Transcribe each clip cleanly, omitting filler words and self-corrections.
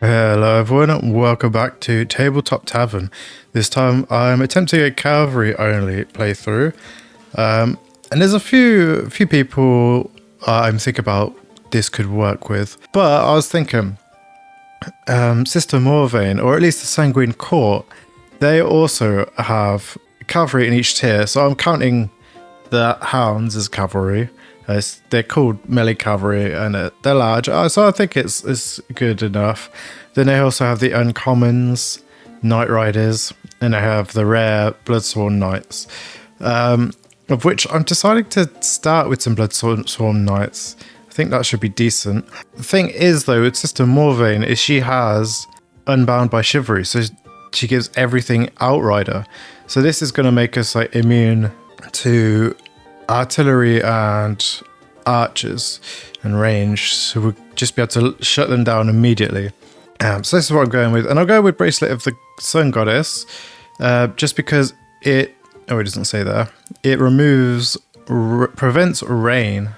Hello everyone, and welcome back to Tabletop Tavern. This time I'm attempting a Cavalry only playthrough. And there's a few people I'm thinking about this could work with. But I was thinking, Sister Morvain, or at least the Sanguine Court, they also have Cavalry in each tier. So I'm counting the Hounds as Cavalry. They're called melee cavalry and they're large, so I think it's good enough. Then they also have the uncommons, Night Riders, and they have the rare Bloodsworn Knights, of which I'm deciding to start with some Bloodsworn Knights. I think that should be decent. The thing is, though, with Sister Morvain is she has Unbound by Chivalry, so she gives everything Outrider. So this is going to make us like immune to artillery and archers and range, so we'll just be able to shut them down immediately. So this is what I'm going with, and I'll go with Bracelet of the Sun Goddess, just because it doesn't say there, it prevents rain,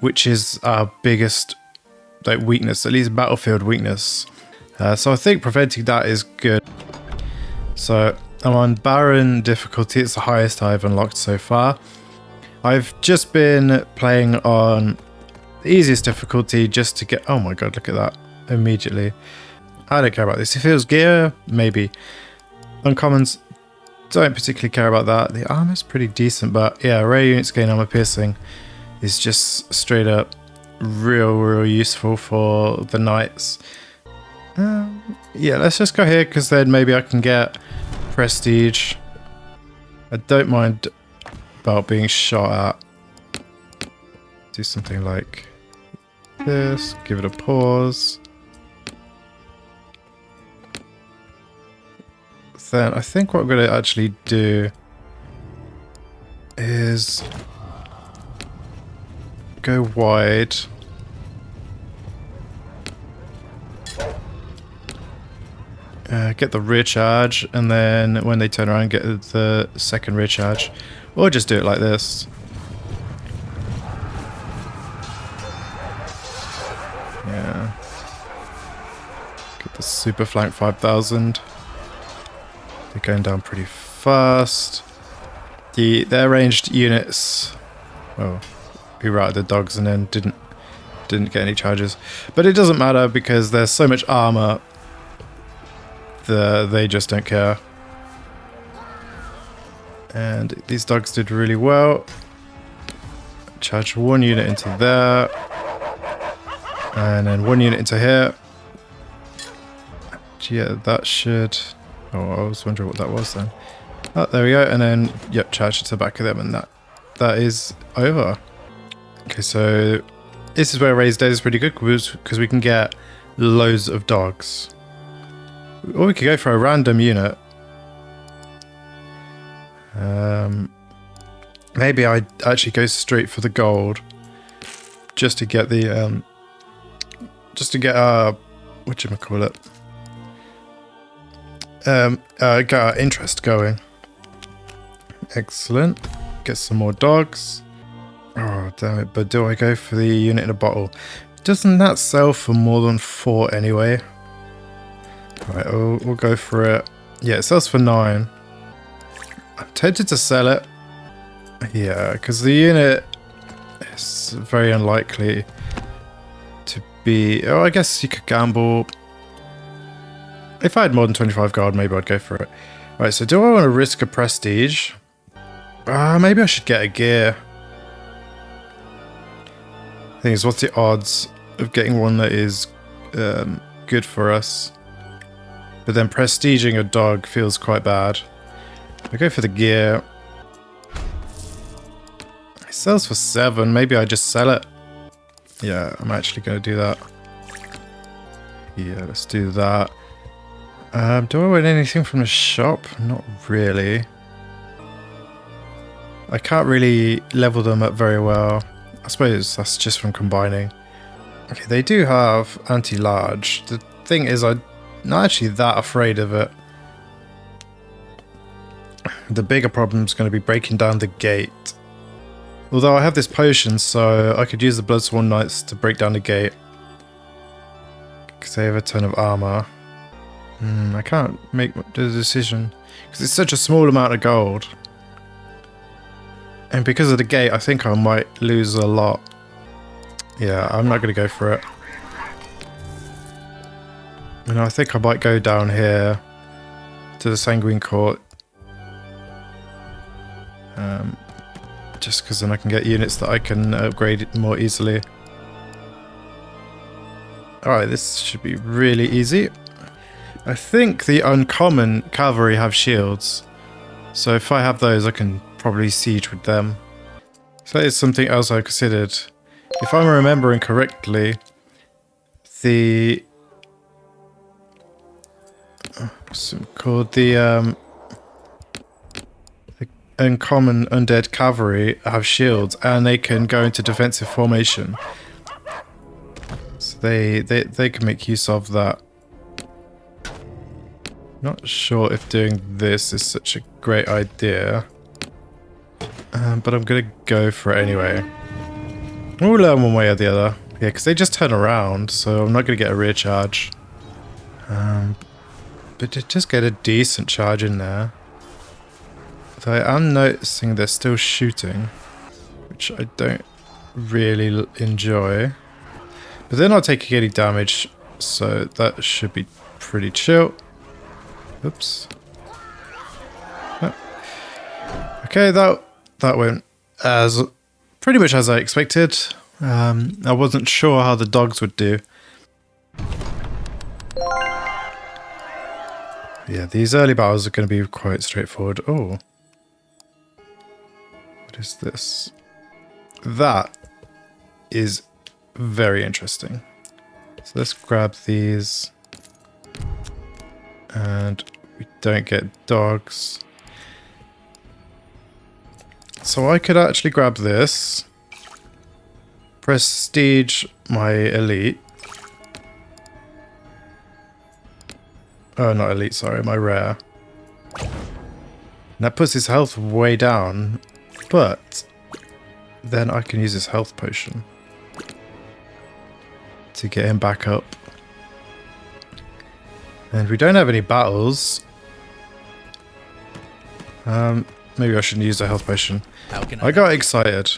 which is our biggest weakness, at least battlefield weakness. So I think preventing that is good. So I'm on Baron difficulty, it's the highest I've unlocked so far. I've just been playing on the easiest difficulty just to get... Oh my god, look at that. Immediately. I don't care about this. If it was gear, maybe. Uncommons, don't particularly care about that. The armor's pretty decent, but yeah, rare units gain armor piercing is just straight up real useful for the knights. Yeah, let's just go here because then maybe I can get prestige. I don't mind about being shot at. Do something like this, give it a pause. Then I think what I'm going to actually do is go wide. Get the rear charge, and then when they turn around, get the second rear charge. Or just do it like this. Yeah. Get the super flank 5000. They're going down pretty fast. Their ranged units. Oh, we routed the dogs and then didn't get any charges. But it doesn't matter because there's so much armor. They just don't care. And these dogs did really well. Charge one unit into there. And then one unit into here. Yeah, that should... Oh, I was wondering what that was then. Oh, there we go. And then, yep, charge to the back of them. And that is over. Okay, so this is where Raised Dead is pretty good because we can get loads of dogs. Or we could go for a random unit. Maybe I actually go straight for the gold, just to get the whatchamacallit, get our interest going. Excellent. Get some more dogs. Oh damn it! But do I go for the unit in a bottle? Doesn't that sell for more than 4 anyway? Right, we'll go for it. Yeah, it sells for 9. I'm tempted to sell it. Yeah, because the unit is very unlikely to be... Oh, I guess you could gamble. If I had more than 25 gold, maybe I'd go for it. Right, so do I want to risk a prestige? Maybe I should get a gear. The thing is, what's the odds of getting one that is good for us? But then prestiging a dog feels quite bad. I go for the gear. It sells for 7. Maybe I just sell it. Yeah, I'm actually going to do that. Yeah, let's do that. Do I win anything from the shop? Not really. I can't really level them up very well. I suppose that's just from combining. Okay, they do have anti-large. The thing is, I'm not actually that afraid of it. The bigger problem is going to be breaking down the gate. Although I have this potion, so I could use the Bloodsworn Knights to break down the gate. Because they have a ton of armor. I can't make the decision. Because it's such a small amount of gold. And because of the gate, I think I might lose a lot. Yeah, I'm not going to go for it. And I think I might go down here to the Sanguine Court. Just because then I can get units that I can upgrade more easily. Alright, this should be really easy. I think the uncommon cavalry have shields. So if I have those, I can probably siege with them. So that is something else I considered. If I'm remembering correctly, the... what's it called? The uncommon undead cavalry have shields and they can go into defensive formation. So they can make use of that. Not sure if doing this is such a great idea. But I'm gonna go for it anyway. We'll learn one way or the other. Yeah, because they just turn around, so I'm not gonna get a rear charge. But to just get a decent charge in there. Though I am noticing they're still shooting, which I don't really enjoy. But they're not taking any damage, so that should be pretty chill. Oops. Oh. Okay, that went as pretty much as I expected. I wasn't sure how the dogs would do. Yeah, these early battles are going to be quite straightforward. Oh. What is this? That is very interesting. So let's grab these. And we don't get dogs. So I could actually grab this. Prestige my elite. Oh, not elite, sorry, my rare. And that puts his health way down. But then I can use his health potion to get him back up. And we don't have any battles. Maybe I shouldn't use a health potion. I got excited.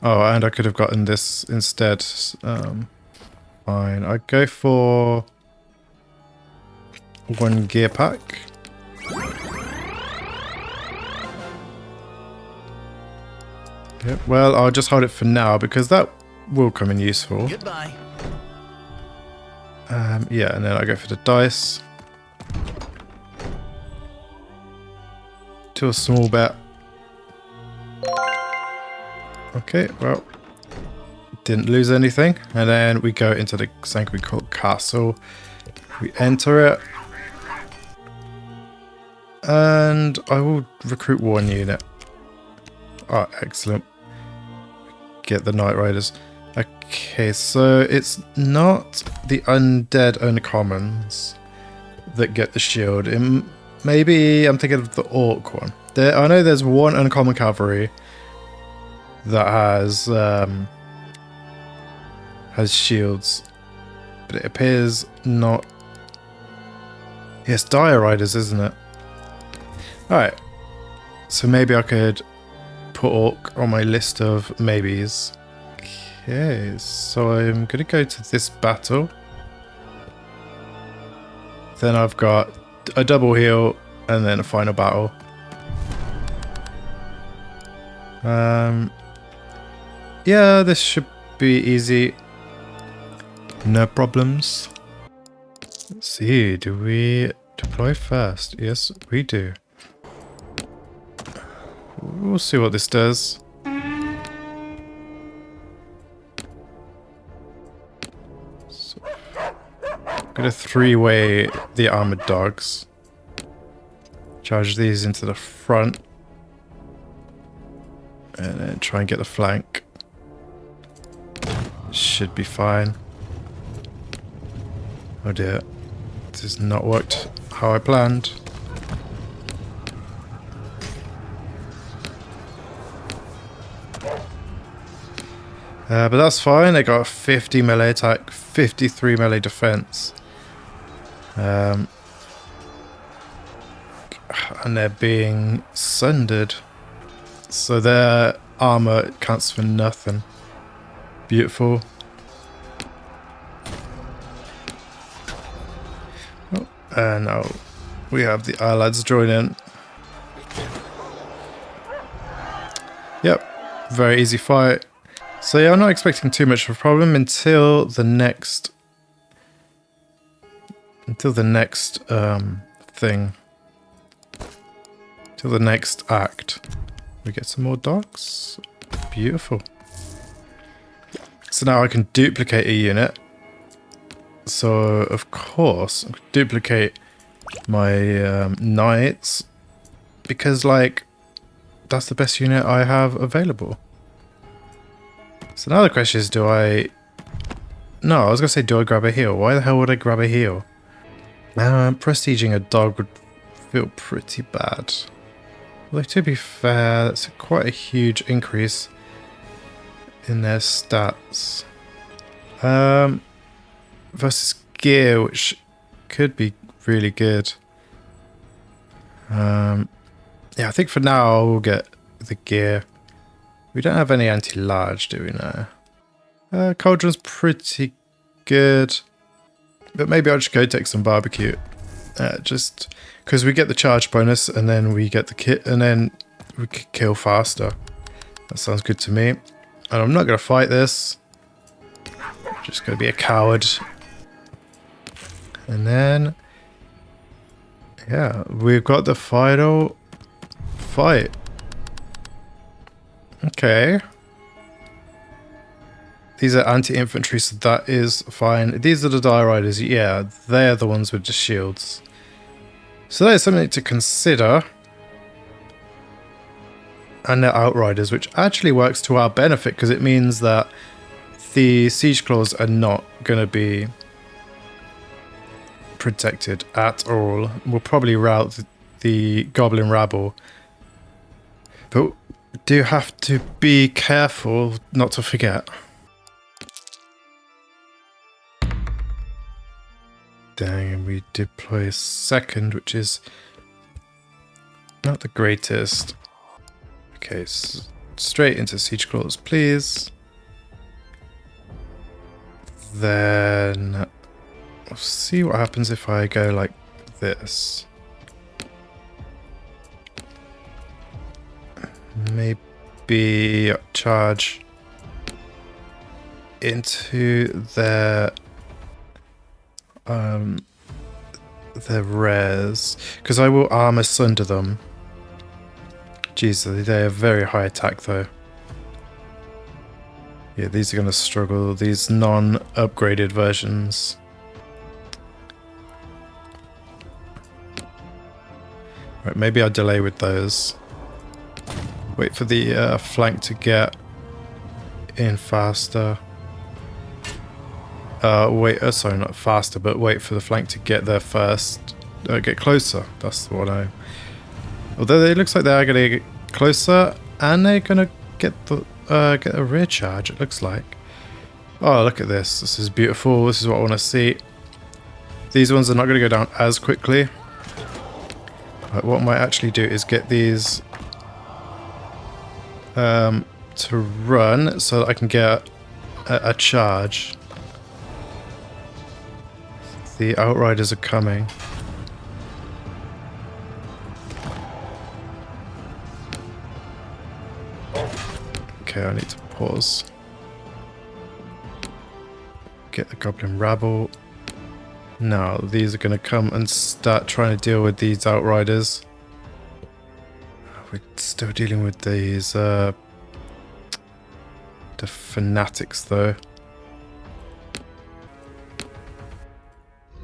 Oh, and I could have gotten this instead. Fine. I'd go for one gear pack. Yep, well, I'll just hold it for now because that will come in useful. Goodbye. Yeah, and then I go for the dice. To a small bet. Okay, well, didn't lose anything. And then we go into the Sanguine Court Castle. We enter it. And I will recruit one unit. Oh, excellent. Get the Outriders. Okay, so it's not the undead uncommons that get the shield. Maybe I'm thinking of the orc one. I know there's one uncommon cavalry that has shields, but it appears not. Yes, Dire Riders, isn't it? Alright, so maybe I could put orc on my list of maybes. Okay, so I'm gonna go to this battle. Then I've got a double heal and then a final battle. Yeah, this should be easy. No problems. Let's see, do we deploy first? Yes, we do. We'll see what this does. So, I'm gonna three-way the armored dogs. Charge these into the front. And then try and get the flank. Should be fine. Oh dear. This has not worked how I planned. But that's fine. They got 50 melee attack, 53 melee defense. And they're being sundered. So their armor counts for nothing. Beautiful. Oh, and now we have the allies join in. Yep, very easy fight. So yeah, I'm not expecting too much of a problem until the next thing. Till the next act. We get some more dogs. Beautiful. So now I can duplicate a unit. So of course, I can duplicate my knights because like that's the best unit I have available. So now the question is, do I grab a heal? Why the hell would I grab a heal? Prestiging a dog would feel pretty bad. Although to be fair, that's quite a huge increase in their stats. Versus gear, which could be really good. Yeah, I think for now we'll get the gear. We don't have any anti-large, do we now? Cauldron's pretty good. But maybe I'll just go take some barbecue. Just because we get the charge bonus and then we get the kit and then we can kill faster. That sounds good to me. And I'm not going to fight this. I'm just going to be a coward. And then, yeah, we've got the final fight. Okay. These are anti-infantry, so that is fine. These are the Outriders. Yeah, they're the ones with the shields. So that is something to consider. And they're Outriders, which actually works to our benefit because it means that the siege claws are not going to be protected at all. We'll probably rout the goblin rabble. But do have to be careful not to forget. Dang, and we deploy a second, which is not the greatest. Okay, so straight into siege claws, please. Then we'll see what happens if I go like this. Maybe charge into their rares, because I will armor sunder them. Jeez, they have very high attack though. Yeah, these are going to struggle, these non-upgraded versions. Right, maybe I'll delay with those. Wait for the flank to get in faster. Sorry, not faster, but wait for the flank to get there first. Get closer. That's what I. Although it looks like they are going to get closer, and they're going to get a rear charge. It looks like. Oh, look at this! This is beautiful. This is what I want to see. These ones are not going to go down as quickly. But what I might actually do is get these to run so that I can get a charge. The Outriders are coming. Okay, I need to pause. Get the Goblin Rabble. Now, these are going to come and start trying to deal with these Outriders. We're still dealing with these, the Fanatics though.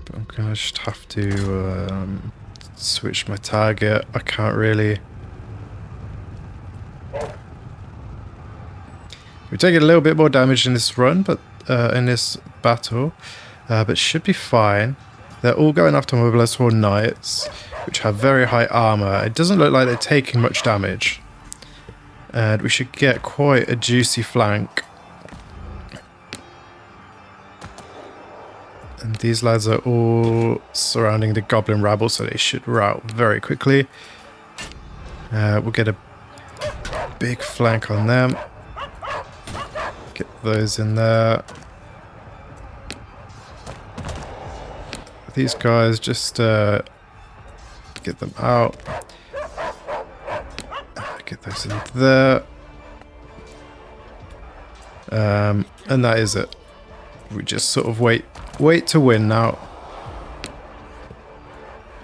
But I'm going to just have to switch my target. I can't really. We're taking a little bit more damage in this run, but in this battle, but should be fine. They're all going after Mobilized Horde Knights, which have very high armor. It doesn't look like they're taking much damage. And we should get quite a juicy flank. And these lads are all surrounding the goblin rabble, so they should rout very quickly. We'll get a big flank on them. Get those in there. These guys, just get them out. Get those in there. And that is it. We just sort of wait to win now.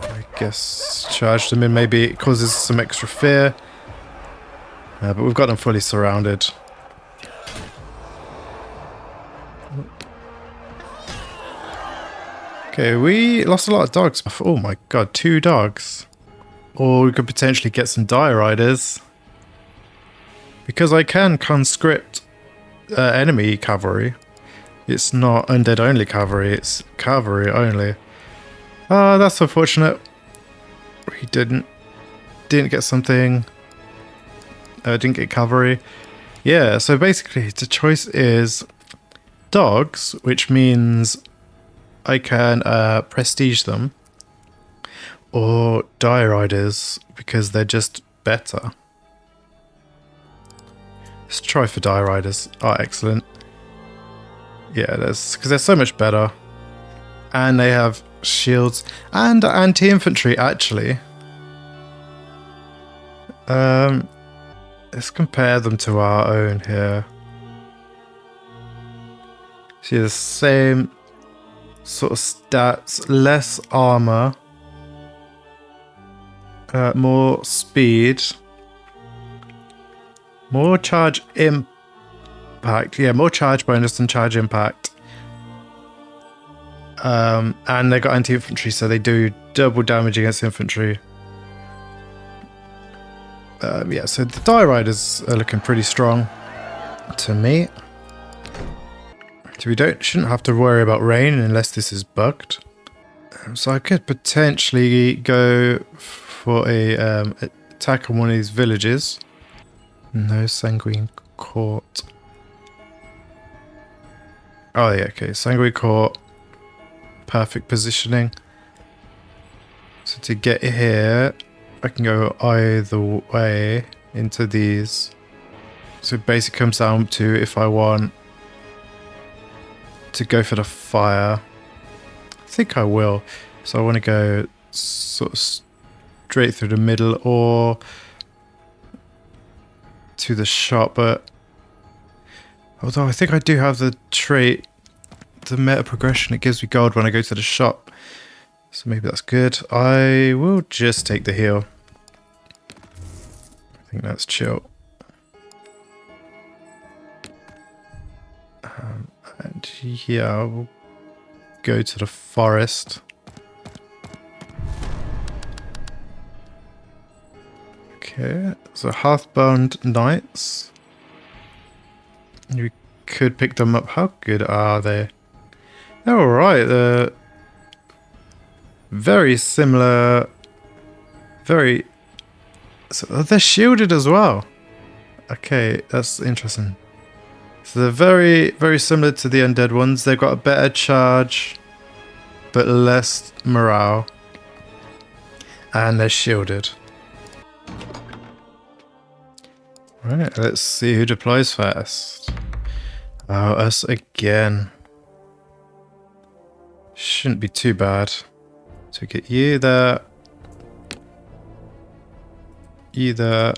I guess charge them in, maybe it causes some extra fear. But we've got them fully surrounded. Okay, we lost a lot of dogs. Oh my god, 2 dogs. Or we could potentially get some Riders. Because I can conscript enemy cavalry. It's not undead only cavalry, it's cavalry only. Ah, that's unfortunate. We didn't get something. Didn't get cavalry. Yeah, so basically the choice is dogs, which means I can prestige them, or Riders because they're just better. Let's try for Riders. Oh, excellent. Yeah, because they're so much better. And they have shields and anti-infantry, actually. Let's compare them to our own here. See the same sort of stats, less armor, more speed, more charge impact. Yeah, more charge bonus than charge impact. And they got anti-infantry, so they do double damage against infantry. Yeah, so the Riders are looking pretty strong to me. So we shouldn't have to worry about rain unless this is bugged. So I could potentially go for a attack on one of these villages. No sanguine court. Oh yeah, okay, sanguine court. Perfect positioning. So to get here, I can go either way into these. So it basically comes down to if I want to go for the fire. I think I will. So I want to go sort of straight through the middle or to the shop, but although I think I do have the trait, the meta progression, it gives me gold when I go to the shop. So maybe that's good. I will just take the heal. I think that's chill. And yeah, we'll go to the forest. Okay, so Hearthbound Knights. You could pick them up. How good are they? They're alright. They're very similar. Very... So they're shielded as well. Okay, that's interesting. So they're very, very similar to the undead ones. They've got a better charge, but less morale. And they're shielded. Right, let's see who deploys first. Oh, us again. Shouldn't be too bad. So get you there. You there.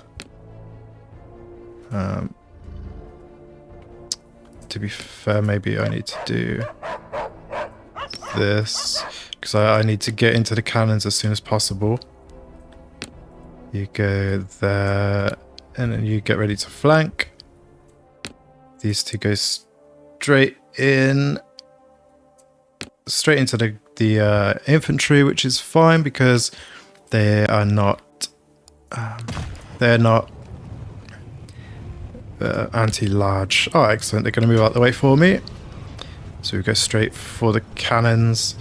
To be fair, maybe I need to do this because I need to get into the cannons as soon as possible. You go there, and then you get ready to flank. These two go straight into the infantry, which is fine because they are not anti-large. Oh, excellent. They're going to move out the way for me. So we go straight for the cannons.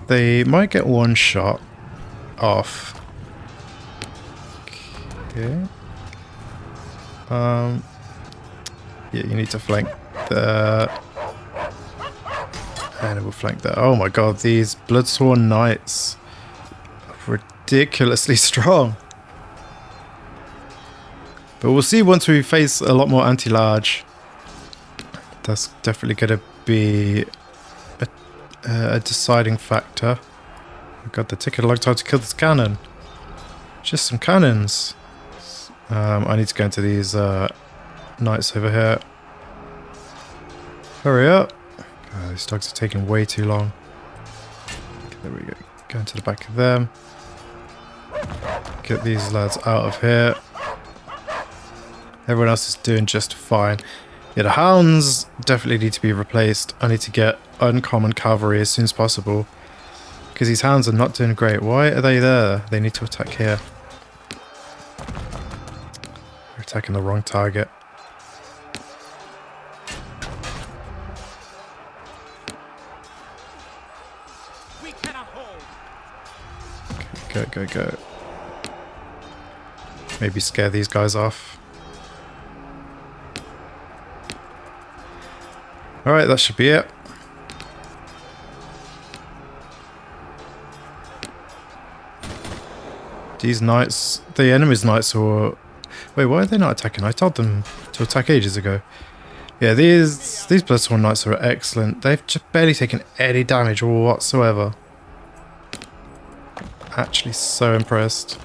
They might get one shot off. Okay. Yeah, you need to flank there. And it will flank there. Oh my god, these Bloodsworn Knights are ridiculously strong. But we'll see once we face a lot more anti-large. That's definitely going to be a deciding factor. Oh god, they're taking a long time to kill this cannon. Just some cannons. I need to go into these knights over here. Hurry up. Oh, these dogs are taking way too long. Okay, there we go. Go into the back of them. Get these lads out of here. Everyone else is doing just fine. Yeah, the hounds definitely need to be replaced. I need to get uncommon cavalry as soon as possible. Because these hounds are not doing great. Why are they there? They need to attack here. They're attacking the wrong target. We cannot hold. Okay, go. Maybe scare these guys off. Alright, that should be it. These knights, the enemy's knights are... Wait, why are they not attacking? I told them to attack ages ago. Yeah, these Bloodsworn Knights are excellent. They've just barely taken any damage whatsoever. Actually so impressed.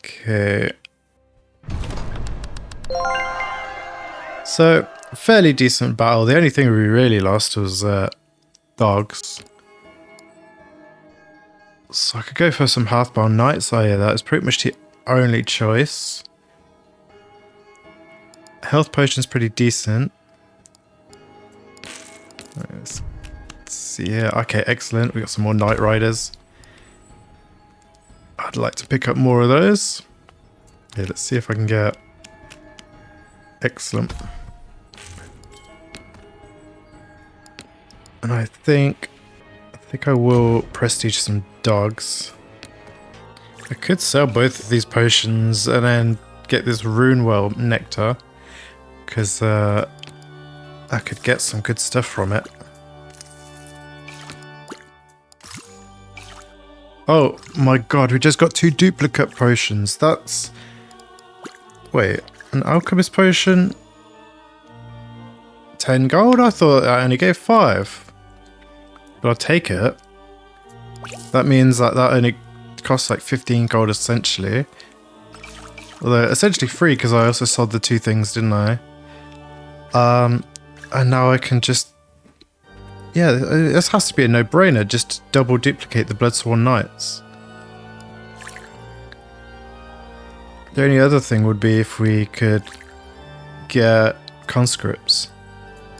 Okay. So, fairly decent battle. The only thing we really lost was dogs. So I could go for some Hearthbound Knights. Oh yeah, that is pretty much the only choice. Health potion's pretty decent. Let's see here. Okay, excellent. We got some more Outriders. I'd like to pick up more of those. Yeah, let's see if I can get... Excellent. And I think I will prestige some dogs. I could sell both of these potions and then get this Runewell nectar, because I could get some good stuff from it. Oh my god, we just got 2 duplicate potions. That's... Wait, an alchemist potion? 10 gold? I thought I only gave 5. But I'll take it. That means that only costs like 15 gold essentially. Although essentially free because I also sold the 2 things, didn't I? And now I can just... Yeah, this has to be a no-brainer. Just double duplicate the Bloodsworn Knights. The only other thing would be if we could get conscripts.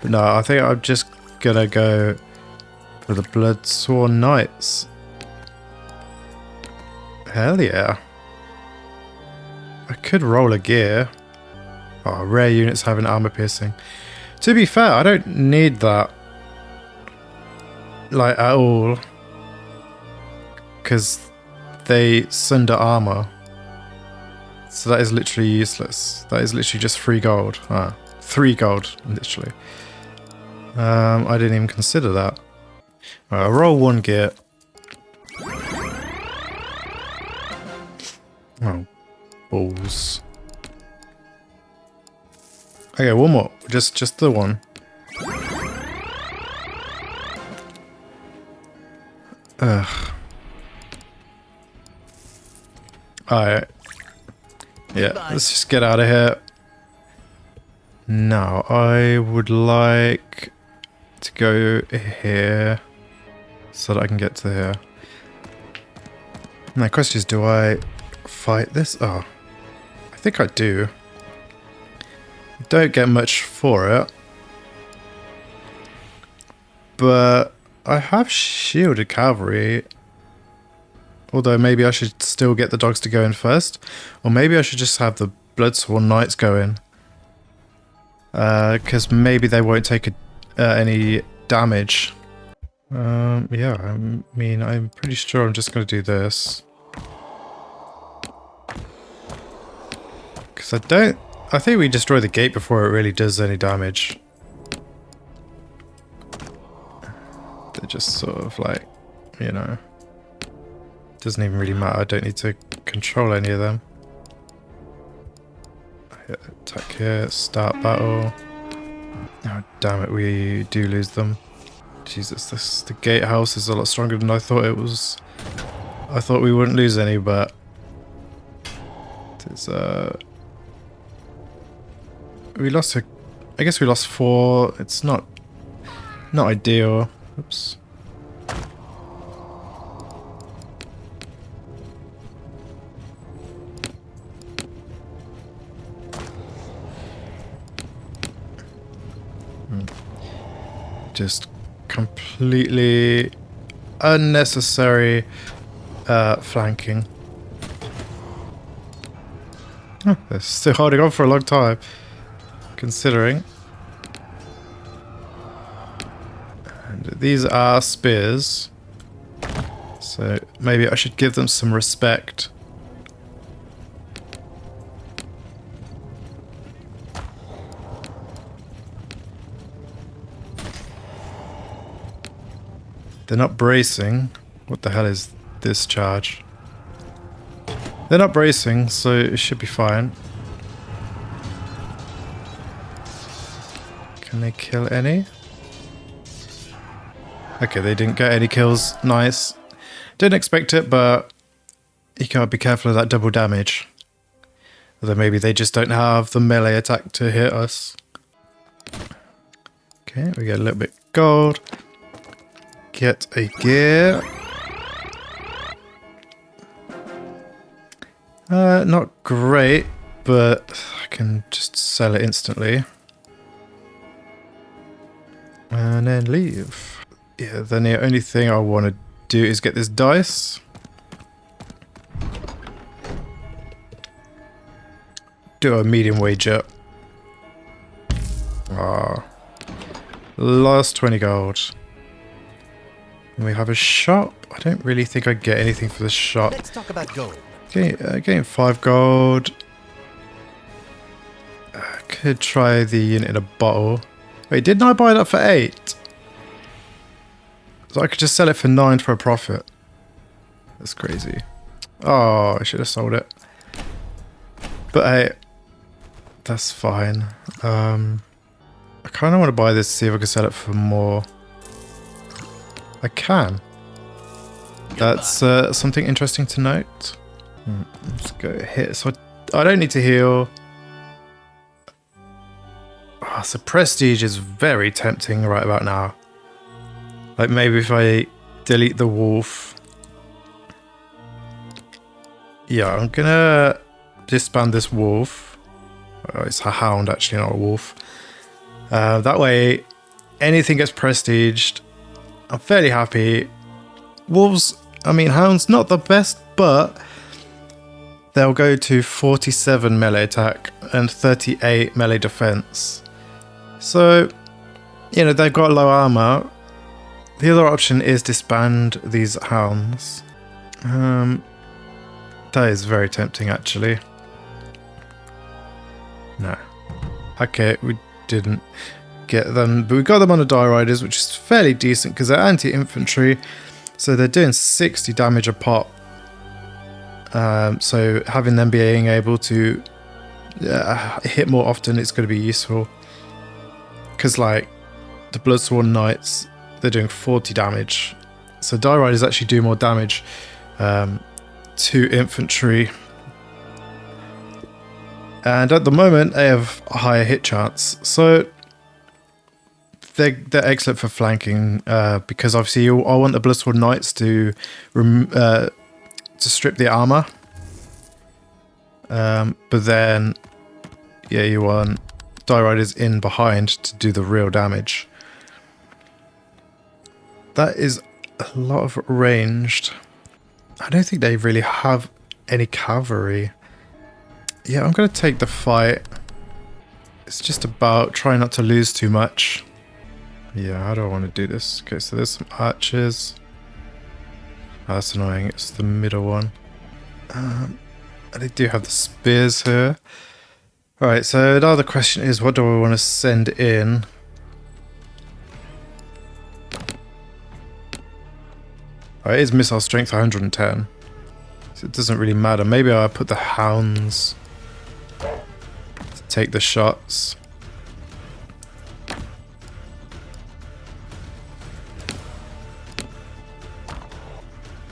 But no, I think I'm just gonna go for the Bloodsworn Knights. Hell yeah. I could roll a gear. Oh, rare units having armor piercing. To be fair, I don't need that. Like, at all. Because they sunder armor. So that is literally useless. That is literally just 3 gold. 3 gold, literally. I didn't even consider that. Alright, I'll roll 1 gear. Oh, balls. Okay, 1 more. Just the 1. Ugh. Alright. Yeah, let's just get out of here. Now, I would like to go here so that I can get to here. My question is, do I fight this? Oh, I think I do. Don't get much for it. But I have shielded cavalry. Although maybe I should still get the dogs to go in first. Or maybe I should just have the Bloodsworn Knights go in. Because maybe they won't take any damage. Yeah, I mean, I'm pretty sure I'm just going to do this. Because Because I think we destroy the gate before it really does any damage. They're just sort of like, you know, doesn't even really matter. I don't need to control any of them. Attack here, start battle. Oh damn it, we do lose them. Jesus, the gatehouse is a lot stronger than I thought it was. I thought we wouldn't lose any, but it's we lost I guess we lost 4. It's not ideal. Oops. Just completely unnecessary flanking. Oh, they're still holding on for a long time, considering. And these are spears, so maybe I should give them some respect. They're not bracing. What the hell is this charge? They're not bracing, so it should be fine. Can they kill any? Okay, they didn't get any kills. Nice. Didn't expect it, but you gotta be careful of that double damage. Although maybe they just don't have the melee attack to hit us. Okay, we get a little bit gold. Get a gear. Not great, but I can just sell it instantly. And then leave. Yeah, then the only thing I want to do is get this dice. Do a medium wager. Ah. Last 20 gold. And we have a shop. I don't really think I get anything for the shop. Let's talk about gold. Okay, getting 5 gold. Could try the unit in a bottle. Wait, didn't I buy that for 8? So I could just sell it for 9 for a profit. That's crazy. Oh, I should have sold it. But hey, that's fine. I kind of want to buy this, see if I can sell it for more. I can. That's something interesting to note. Let's go here. So I don't need to heal. Oh, so prestige is very tempting right about now. Like maybe if I delete the wolf. Yeah, I'm gonna disband this wolf. Oh, it's a hound actually, not a wolf. That way anything gets prestiged. I'm fairly happy. Wolves, I mean, hounds not the best, but they'll go to 47 melee attack and 38 melee defense. So, you know, they've got low armor. The other option is disband these hounds. That is very tempting, actually. No. Okay, we didn't get them, but we got them on the Outriders, which is fairly decent because they're anti-infantry, so they're doing 60 damage a pop. So having them being able to hit more often is going to be useful, because like the Bloodsworn Knights, they're doing 40 damage, so Outriders actually do more damage to infantry, and at the moment they have a higher hit chance, so they're excellent for flanking, because obviously I want the Bloodsworn Knights to strip the armor, but then yeah, you want Outriders in behind to do the real damage. That is a lot of ranged. I don't think they really have any cavalry. Yeah, I'm gonna take the fight. It's just about trying not to lose too much. Yeah, I don't want to do this. Okay, so there's some archers. Oh, that's annoying. It's the middle one. They do have the spears here. Alright, so now the question is, what do I want to send in? Alright, it is missile strength 110. So it doesn't really matter. Maybe I'll put the hounds to take the shots.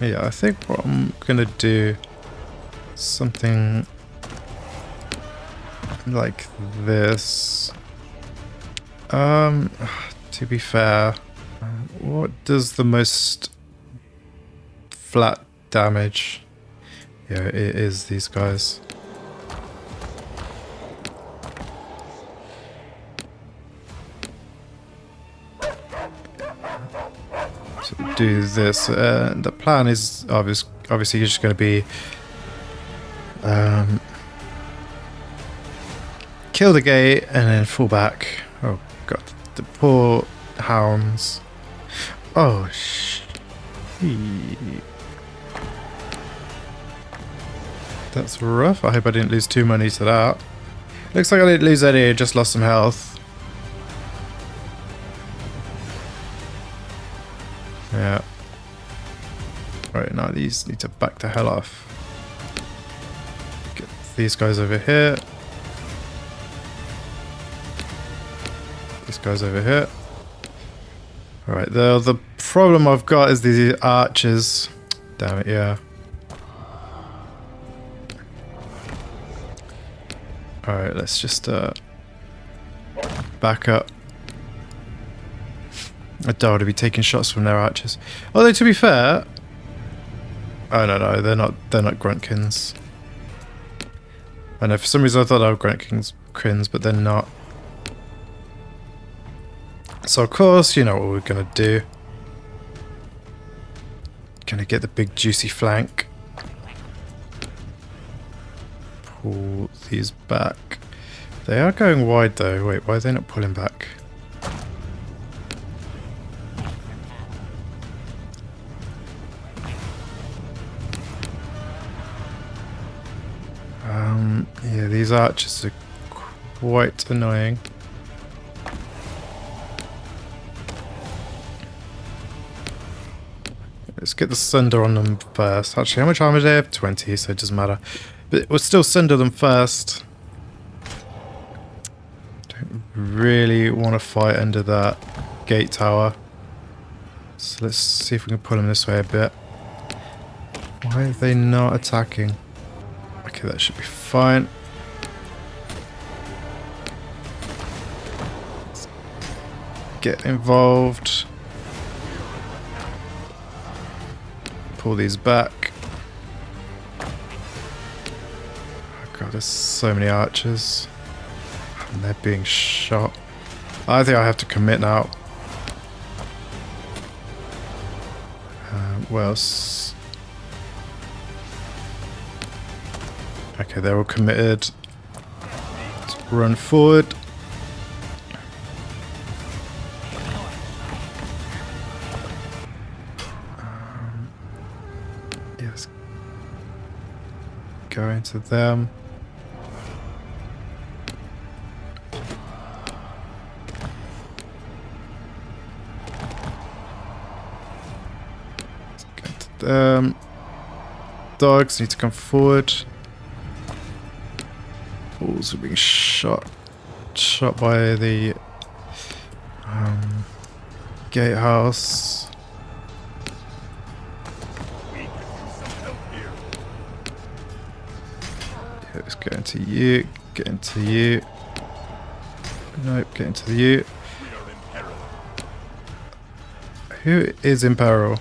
Yeah, I think what I'm gonna do is something like this. To be fair, what does the most flat damage? Yeah, it is these guys. To do this, the plan is obviously just going to be kill the gate and then fall back. Oh god, the poor hounds. Oh that's rough. I hope I didn't lose too many to that. Looks like I didn't lose any, I just lost some health. Yeah. Right, now these need to back the hell off. Get these guys over here. These guys over here. Alright, the problem I've got is these archers. Damn it, yeah. Alright, let's just back up. I don't want to be taking shots from their archers. Although to be fair, oh no, they're not gruntkins. I know for some reason I thought they were gruntkins, but they're not. So of course, you know what we're gonna do. Gonna get the big juicy flank. Pull these back. They are going wide though. Wait, why are they not pulling back? Yeah, these archers are quite annoying. Let's get the sunder on them first. Actually, how much armor do they have? 20, so it doesn't matter. But we'll still sunder them first. Don't really want to fight under that gate tower. So let's see if we can pull them this way a bit. Why are they not attacking? Okay, that should be fine. Let's get involved. Pull these back. Oh god, there's so many archers. And they're being shot. I think I have to commit now. What else? Okay, they're all committed. Let's run forward. Yes. Go into them. Let's go into them. Dogs need to come forward. Bulls are being shot by the gatehouse. Yeah, let's get into you. Get into you. Nope, get into you. Who is in peril?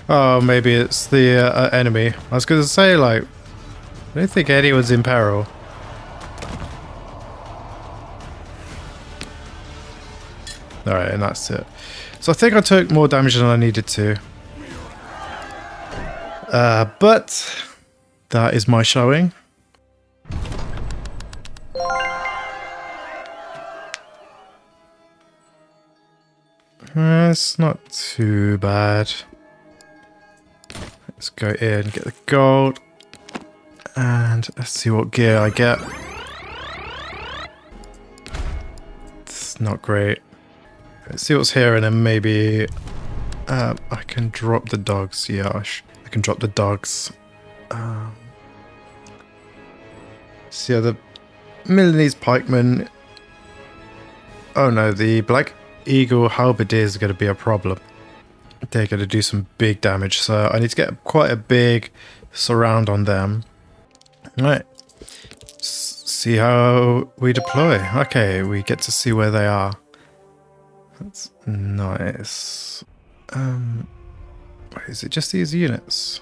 Oh, maybe it's the enemy. I was going to say, like, I don't think anyone's in peril. Alright, and that's it. So I think I took more damage than I needed to. But that is my showing. It's not too bad. Let's go in, get the gold. And let's see what gear I get. It's not great. Let's see what's here, and then maybe I can drop the dogs. Yeah, I can drop the dogs. So yeah, the Milanese pikemen. Oh no, the Black Eagle halberdiers are going to be a problem. They're going to do some big damage, so I need to get quite a big surround on them. Alright. See how we deploy. Okay, we get to see where they are. That's nice. Is it just these units?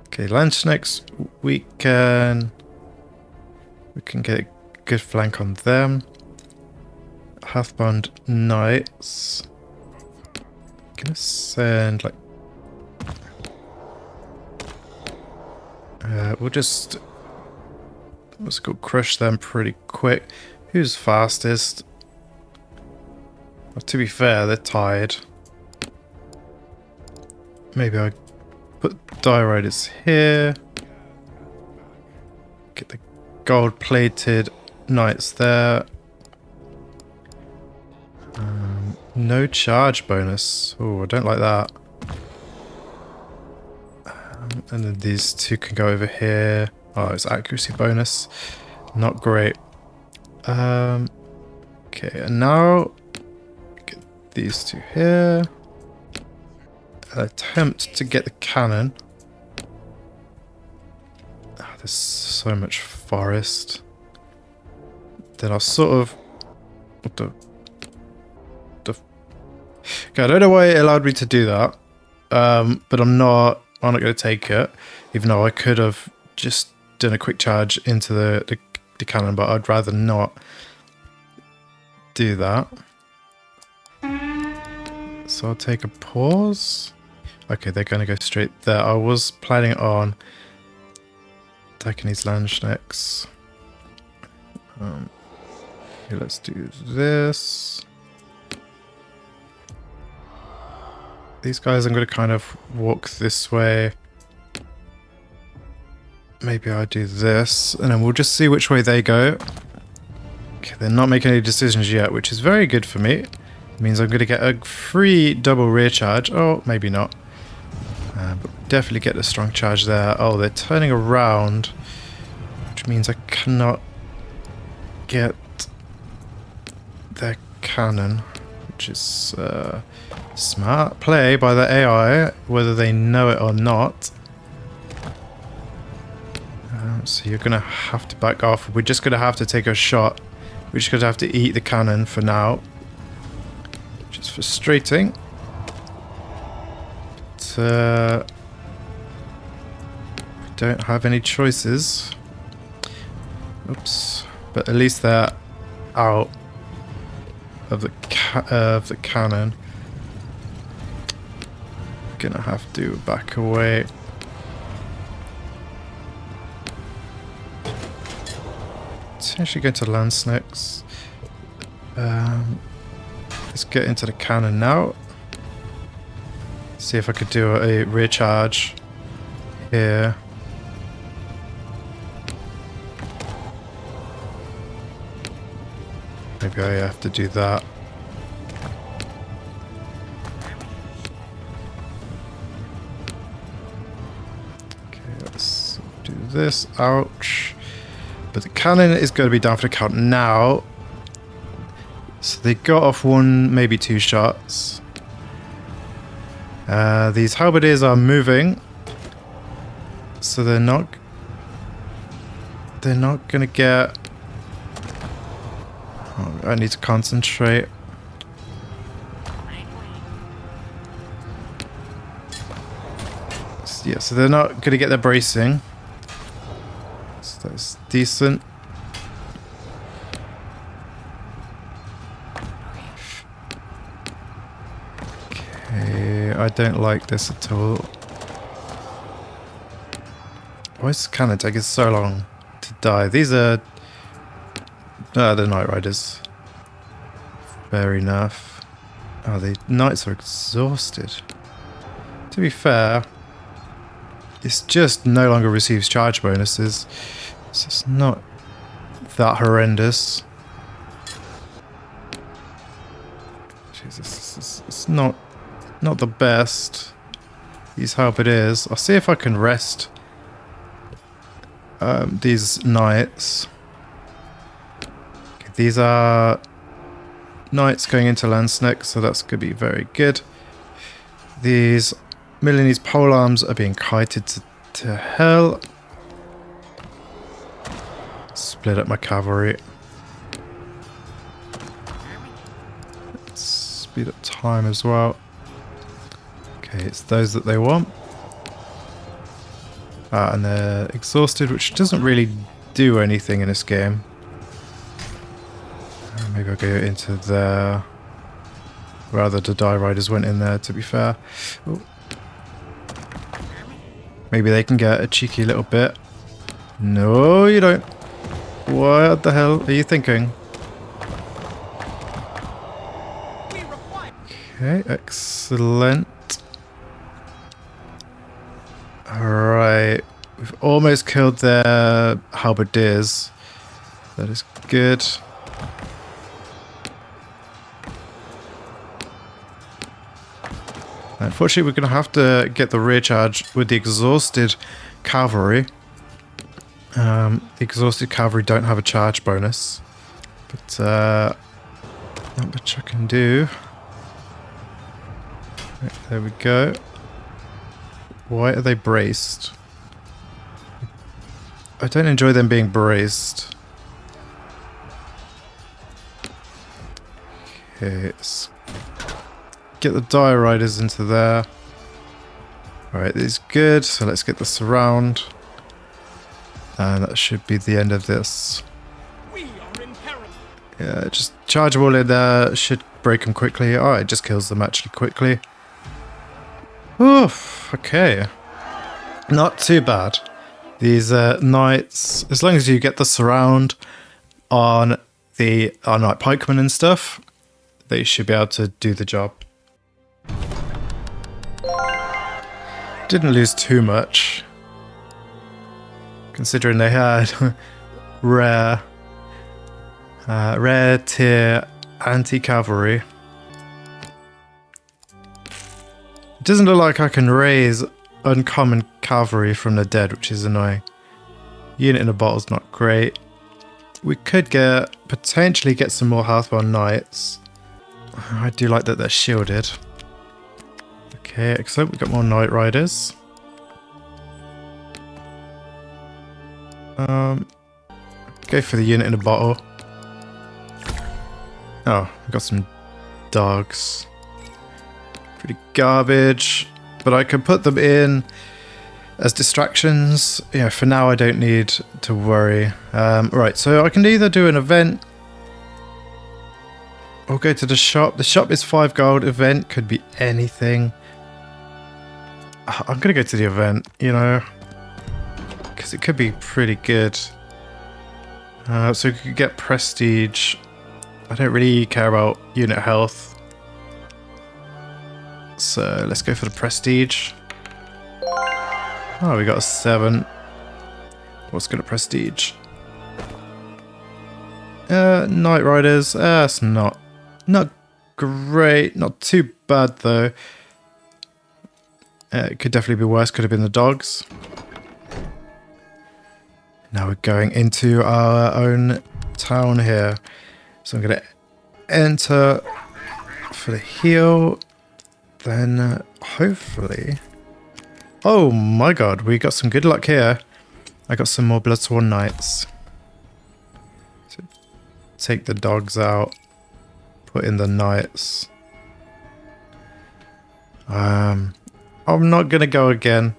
Okay, land snakes, we can get a good flank on them. Half-bound knights. Gonna send like we'll just let's go crush them pretty quick. Who's fastest? Well, to be fair, they're tied. Maybe I put Outriders here. Get the gold-plated knights there. No charge bonus. Oh, I don't like that. And then these two can go over here. Oh, it's accuracy bonus. Not great. Okay, and now get these two here. Attempt to get the cannon. Oh, there's so much forest. Then I'll sort of... What the... Okay, I don't know why it allowed me to do that. But I'm not going to take it. Even though I could have just done a quick charge into the cannon, but I'd rather not do that. So I'll take a pause. Okay, they're going to go straight there. I was planning on attacking these Landsknechts. Okay, let's do this. These guys, I'm going to kind of walk this way. Maybe I do this, and then we'll just see which way they go. Okay, they're not making any decisions yet, which is very good for me. It means I'm going to get a free double rear charge. Oh, maybe not. But definitely get a strong charge there. Oh, they're turning around, which means I cannot get their cannon, which is smart play by the AI, whether they know it or not. So you're going to have to back off. We're just going to have to take a shot. We're just going to have to eat the cannon for now. Which is frustrating. But we don't have any choices. Oops. But at least they're out of the cannon. Gonna have to back away. Potentially go to Landsknechts. Let's get into the cannon now. See if I could do a rear charge here. Maybe I have to do that. Okay, let's do this. Ouch. But the cannon is going to be down for the count now. So they got off one, maybe two shots. These halberdiers are moving. So they're not going to get... Oh, I need to concentrate. Yeah, so they're not going to get their bracing. So that's decent. Okay, I don't like this at all. Why is this cannon taking so long to die? These are... the Outriders. Fair enough. Oh, the knights are exhausted. To be fair, it's just no longer receives charge bonuses. So it's not that horrendous. Jesus, it's not the best. These halberdiers. I'll see if I can rest these knights. Okay, these are knights going into Landsneck, so that's going to be very good. These Milanese polearms are being kited to hell. Split up my cavalry. Let's speed up time as well. Okay, it's those that they want. And they're exhausted, which doesn't really do anything in this game. Maybe I'll go into there. Rather, the Die Riders went in there, to be fair. Ooh. Maybe they can get a cheeky little bit. No, you don't. What the hell are you thinking? Okay, excellent. Alright. We've almost killed their halberdiers. That is good. Unfortunately, we're going to have to get the rear charge with the exhausted cavalry. The exhausted cavalry don't have a charge bonus. But, not much I can do. Right, there we go. Why are they braced? I don't enjoy them being braced. Okay, let's get the Die Riders into there. Alright, this is good, so let's get the surround. And that should be the end of this. We are in peril. Yeah, just charge them all in there, should break them quickly. Oh, it just kills them actually quickly. Oof, okay. Not too bad. These knights, as long as you get the surround on the knight pikemen and stuff, they should be able to do the job. Didn't lose too much, considering they had rare tier anti-cavalry. It doesn't look like I can raise uncommon cavalry from the dead, which is annoying. Unit in a bottle's not great. We could potentially get some more Hearthbound knights. I do like that they're shielded. Okay, excellent. We've got more Night Riders. Go for the unit in a bottle. Oh, we've got some dogs. Pretty garbage. But I can put them in as distractions. Yeah, for now I don't need to worry. Right, so I can either do an event or go to the shop. The shop is 5 gold. Event could be anything. I'm going to go to the event, you know, because it could be pretty good. So we could get prestige. I don't really care about unit health. So let's go for the prestige. Oh, we got a 7. What's good at prestige? Night Riders. That's not great. Not too bad though. It could definitely be worse. Could have been the dogs. Now we're going into our own town here. So I'm going to enter for the heal. Then hopefully... Oh my god, we got some good luck here. I got some more Bloodsworn Knights. So take the dogs out. Put in the Knights. I'm not going to go again.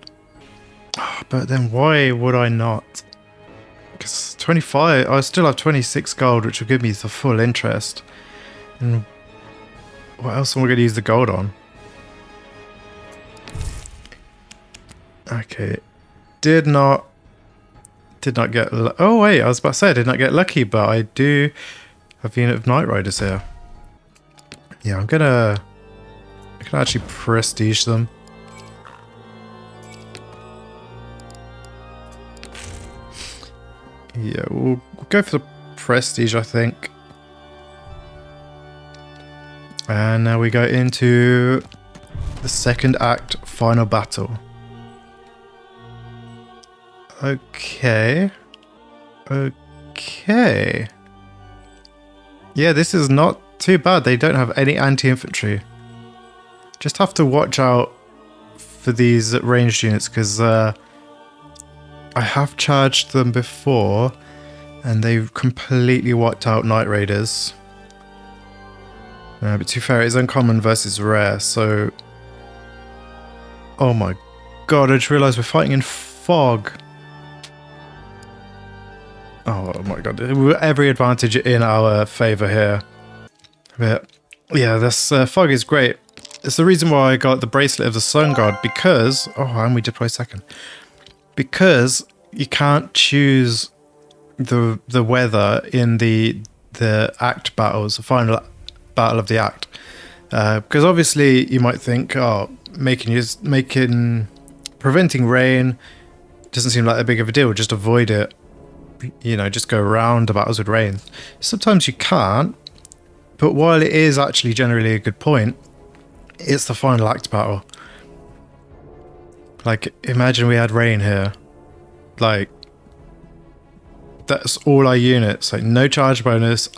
Oh, but then why would I not? Because 25, I still have 26 gold, which will give me the full interest. And what else am I going to use the gold on? Okay, did not get. Oh wait, I was about to say I did not get lucky, but I do have a unit of Night Riders here. Yeah, I can actually prestige them. Yeah, we'll go for the prestige, I think. And now we go into the second act, final battle. Okay. Okay. Yeah, this is not too bad. They don't have any anti-infantry. Just have to watch out for these ranged units because I have charged them before and they've completely wiped out Night Raiders. But to be fair, it's uncommon versus rare, so... Oh my god, I just realised we're fighting in fog. Oh my god, every advantage in our favour here. But yeah, this fog is great. It's the reason why I got the Bracelet of the Sun God, because... Oh, and we deploy second. Because you can't choose the weather in the act battles, the final battle of the act. Because obviously you might think, oh, preventing rain doesn't seem like that big of a deal, just avoid it. You know, just go around the battles with rain. Sometimes you can't, but while it is actually generally a good point, it's the final act battle. Like, imagine we had rain here. Like, that's all our units. Like, no charge bonus,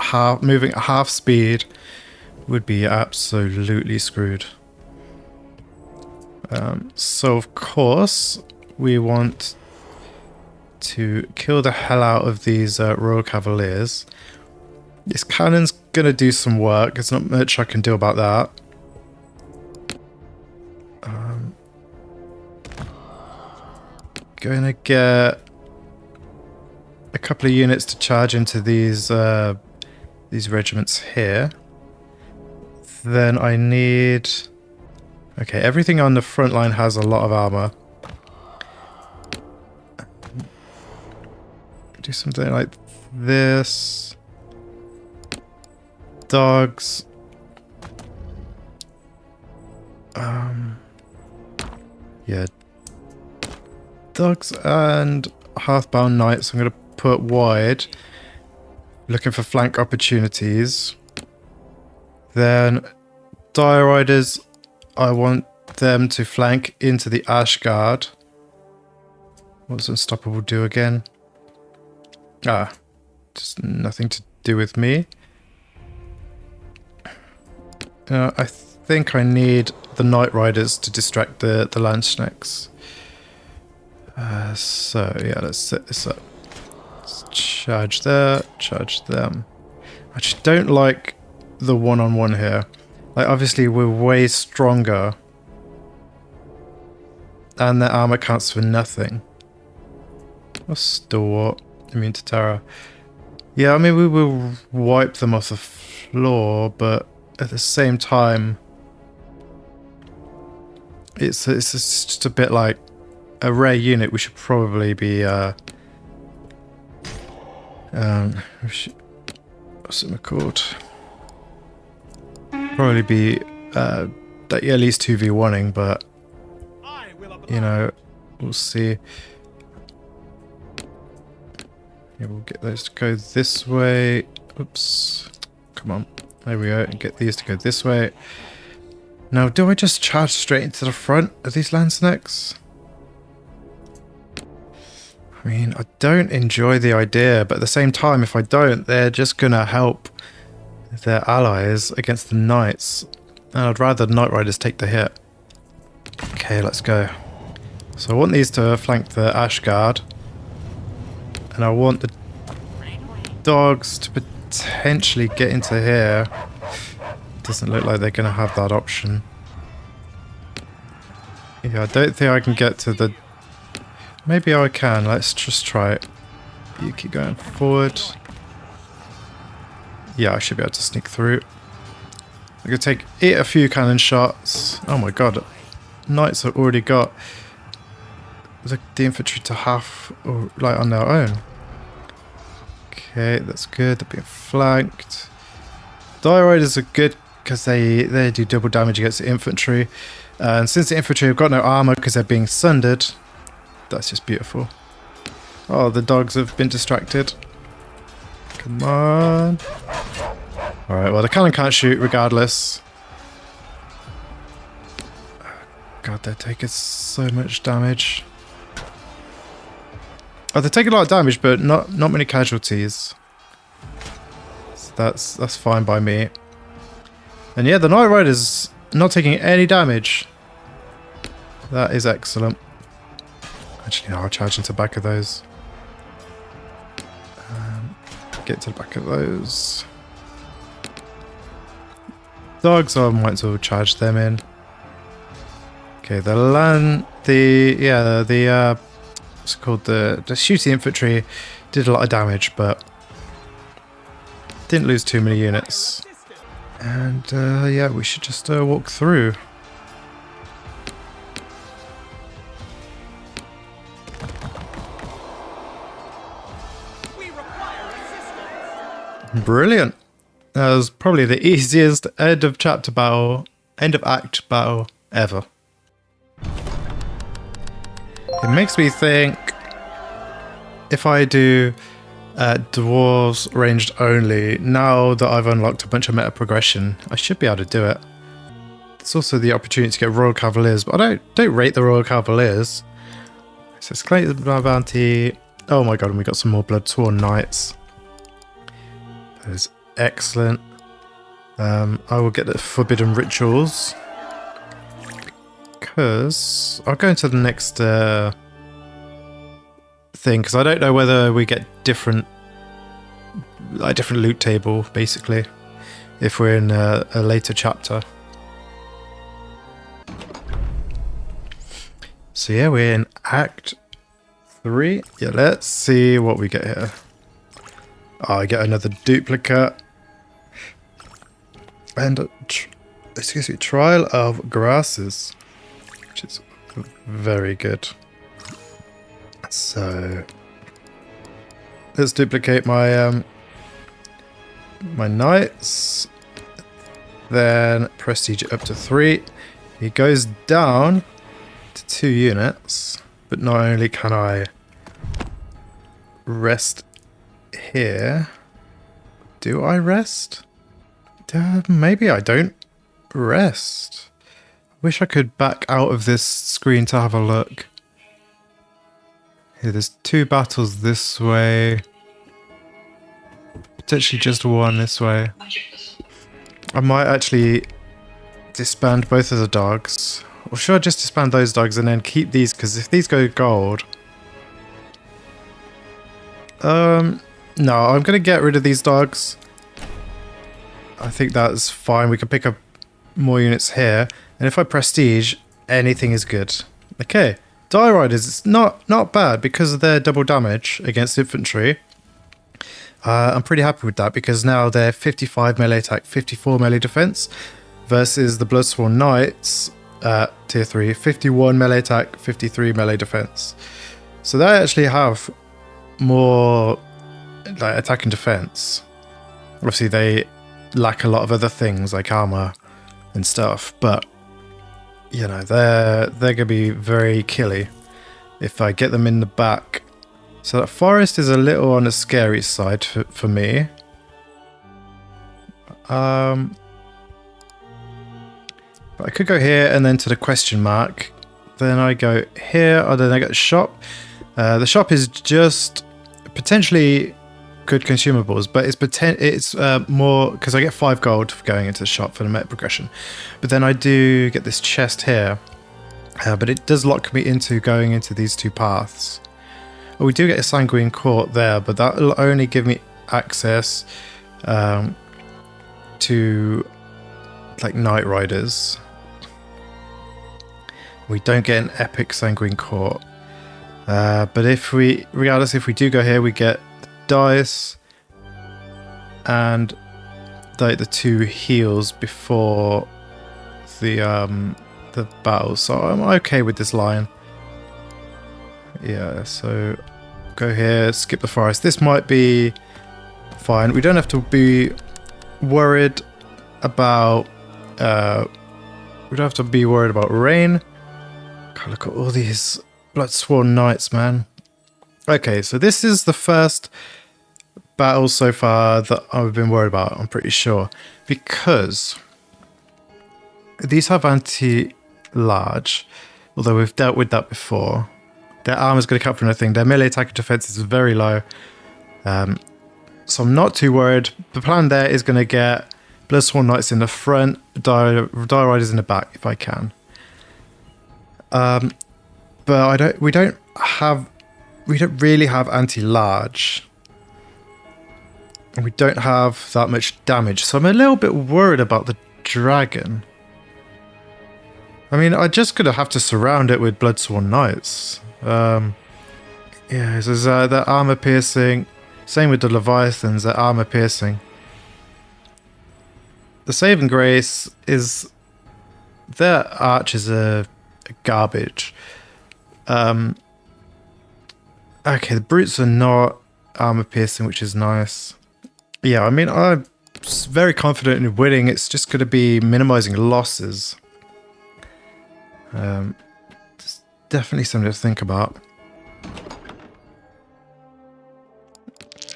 moving at half speed would be absolutely screwed. So, of course, we want to kill the hell out of these Royal Cavaliers. This cannon's gonna do some work. There's not much I can do about that. Gonna get a couple of units to charge into these regiments here. Then I need... Okay, everything on the front line has a lot of armor. Do something like this. Dogs. Yeah. Dogs and Hearthbound Knights I'm going to put wide. Looking for flank opportunities. Then Dire Riders, I want them to flank into the Ashguard. What does Unstoppable do again? Ah, just nothing to do with me. I think I need the Night Riders to distract the Landsnakes. So yeah, let's set this up. Let's charge there, charge them. I just don't like the one-on-one here. Like, obviously we're way stronger. And their armor counts for nothing. What's Stalwart? Immune to terror. Yeah, I mean, we will wipe them off the floor, but at the same time, it's just a bit like a rare unit. We should probably be what's it called? Probably be like, yeah, at least 2v1ing, but you know, we'll see. Yeah, we'll get those to go this way. Oops. Come on. There we go. Get these to go this way. Now, do I just charge straight into the front of these Landsnakes? I mean, I don't enjoy the idea, but at the same time, if I don't, they're just going to help their allies against the Knights. And I'd rather the Night Riders take the hit. Okay, let's go. So I want these to flank the Ashguard. And I want the dogs to potentially get into here. Doesn't look like they're going to have that option. Yeah, I don't think I can get to the... Maybe I can. Let's just try it. You keep going forward. Yeah, I should be able to sneak through. I'm going to eat a few cannon shots. Oh my god. Knights have already got the infantry to half, or like on their own. Okay, that's good. They're being flanked. Dire Riders are good because they do double damage against the infantry. And since the infantry have got no armor because they're being sundered, that's just beautiful. Oh, the dogs have been distracted. Come on. Alright, well the cannon can't shoot regardless. God, they're taking so much damage. Oh, they're taking a lot of damage, but not many casualties. So that's fine by me. And yeah, the Night Riders not taking any damage. That is excellent. Actually, no, I'll charge into the back of those. Get to the back of those. Dogs, I might as well charge them in. Okay, what's it called? The shooty infantry did a lot of damage, but didn't lose too many units. And yeah, we should just walk through. Brilliant. That was probably the easiest end of act battle ever. It makes me think if I do dwarves ranged only, now that I've unlocked a bunch of meta progression, I should be able to do it. There's also the opportunity to get Royal Cavaliers, but I don't rate the Royal Cavaliers. So it's claim the bounty. Oh my god, and we got some more Bloodsworn Knights. That is excellent. I will get the Forbidden Rituals. Because I'll go into the next thing, because I don't know whether we get different loot table, basically, if we're in a later chapter. So yeah, we're in Act 3. Yeah, let's see what we get here. Oh, I get another duplicate. And, excuse me, Trial of Grasses, which is very good. So, let's duplicate my my knights. Then prestige it up to 3. He goes down to 2 units, but not only can I rest here. Do I rest? Maybe I don't rest. Wish I could back out of this screen to have a look. Here, there's 2 battles this way. Potentially just 1 this way. I might actually disband both of the dogs. Or should I just disband those dogs and then keep these? Because if these go gold... No, I'm going to get rid of these dogs. I think that's fine. We can pick up more units here. And if I prestige, anything is good. Okay. Die Riders, it's not bad because of their double damage against infantry. I'm pretty happy with that because now they're 55 melee attack, 54 melee defense versus the Bloodsworn Knights tier 3, 51 melee attack, 53 melee defense. So they actually have more like attack and defense. Obviously they lack a lot of other things like armor and stuff, but you know, they're gonna be very killy if I get them in the back. So that forest is a little on the scary side for me. But I could go here and then to the question mark. Then I go here, and then I get the shop. The shop is just potentially good consumables, but it's more because I get 5 gold for going into the shop for the meta progression. But then I do get this chest here, but it does lock me into going into these 2 paths. Well, we do get a Sanguine Court there, but that will only give me access to like Night Riders. We don't get an epic Sanguine Court, but regardless, if we do go here, we get dice and like the 2 heals before the battle, so I'm okay with this line. Yeah, so go here, skip the forest. This might be fine. We don't have to be worried about rain. God, look at all these Bloodsworn Knights, man. Okay, so this is the first battle so far that I've been worried about, I'm pretty sure. Because these have large, although we've dealt with that before. Their armor's going to cut through nothing. Their melee attack and defense is very low. So I'm not too worried. The plan there is going to get Bloodsworn Knights in the front, Dire Riders in the back if I can. But we don't really have anti-large. And we don't have that much damage. So I'm a little bit worried about the dragon. I mean, I'm just going to have to surround it with Bloodsworn Knights. Yeah, there's the armor piercing. Same with the Leviathans, the armor piercing. The saving grace is their archers are garbage. Okay, the brutes are not armor piercing, which is nice. Yeah, I mean, I'm very confident in winning. It's just going to be minimizing losses. It's definitely something to think about.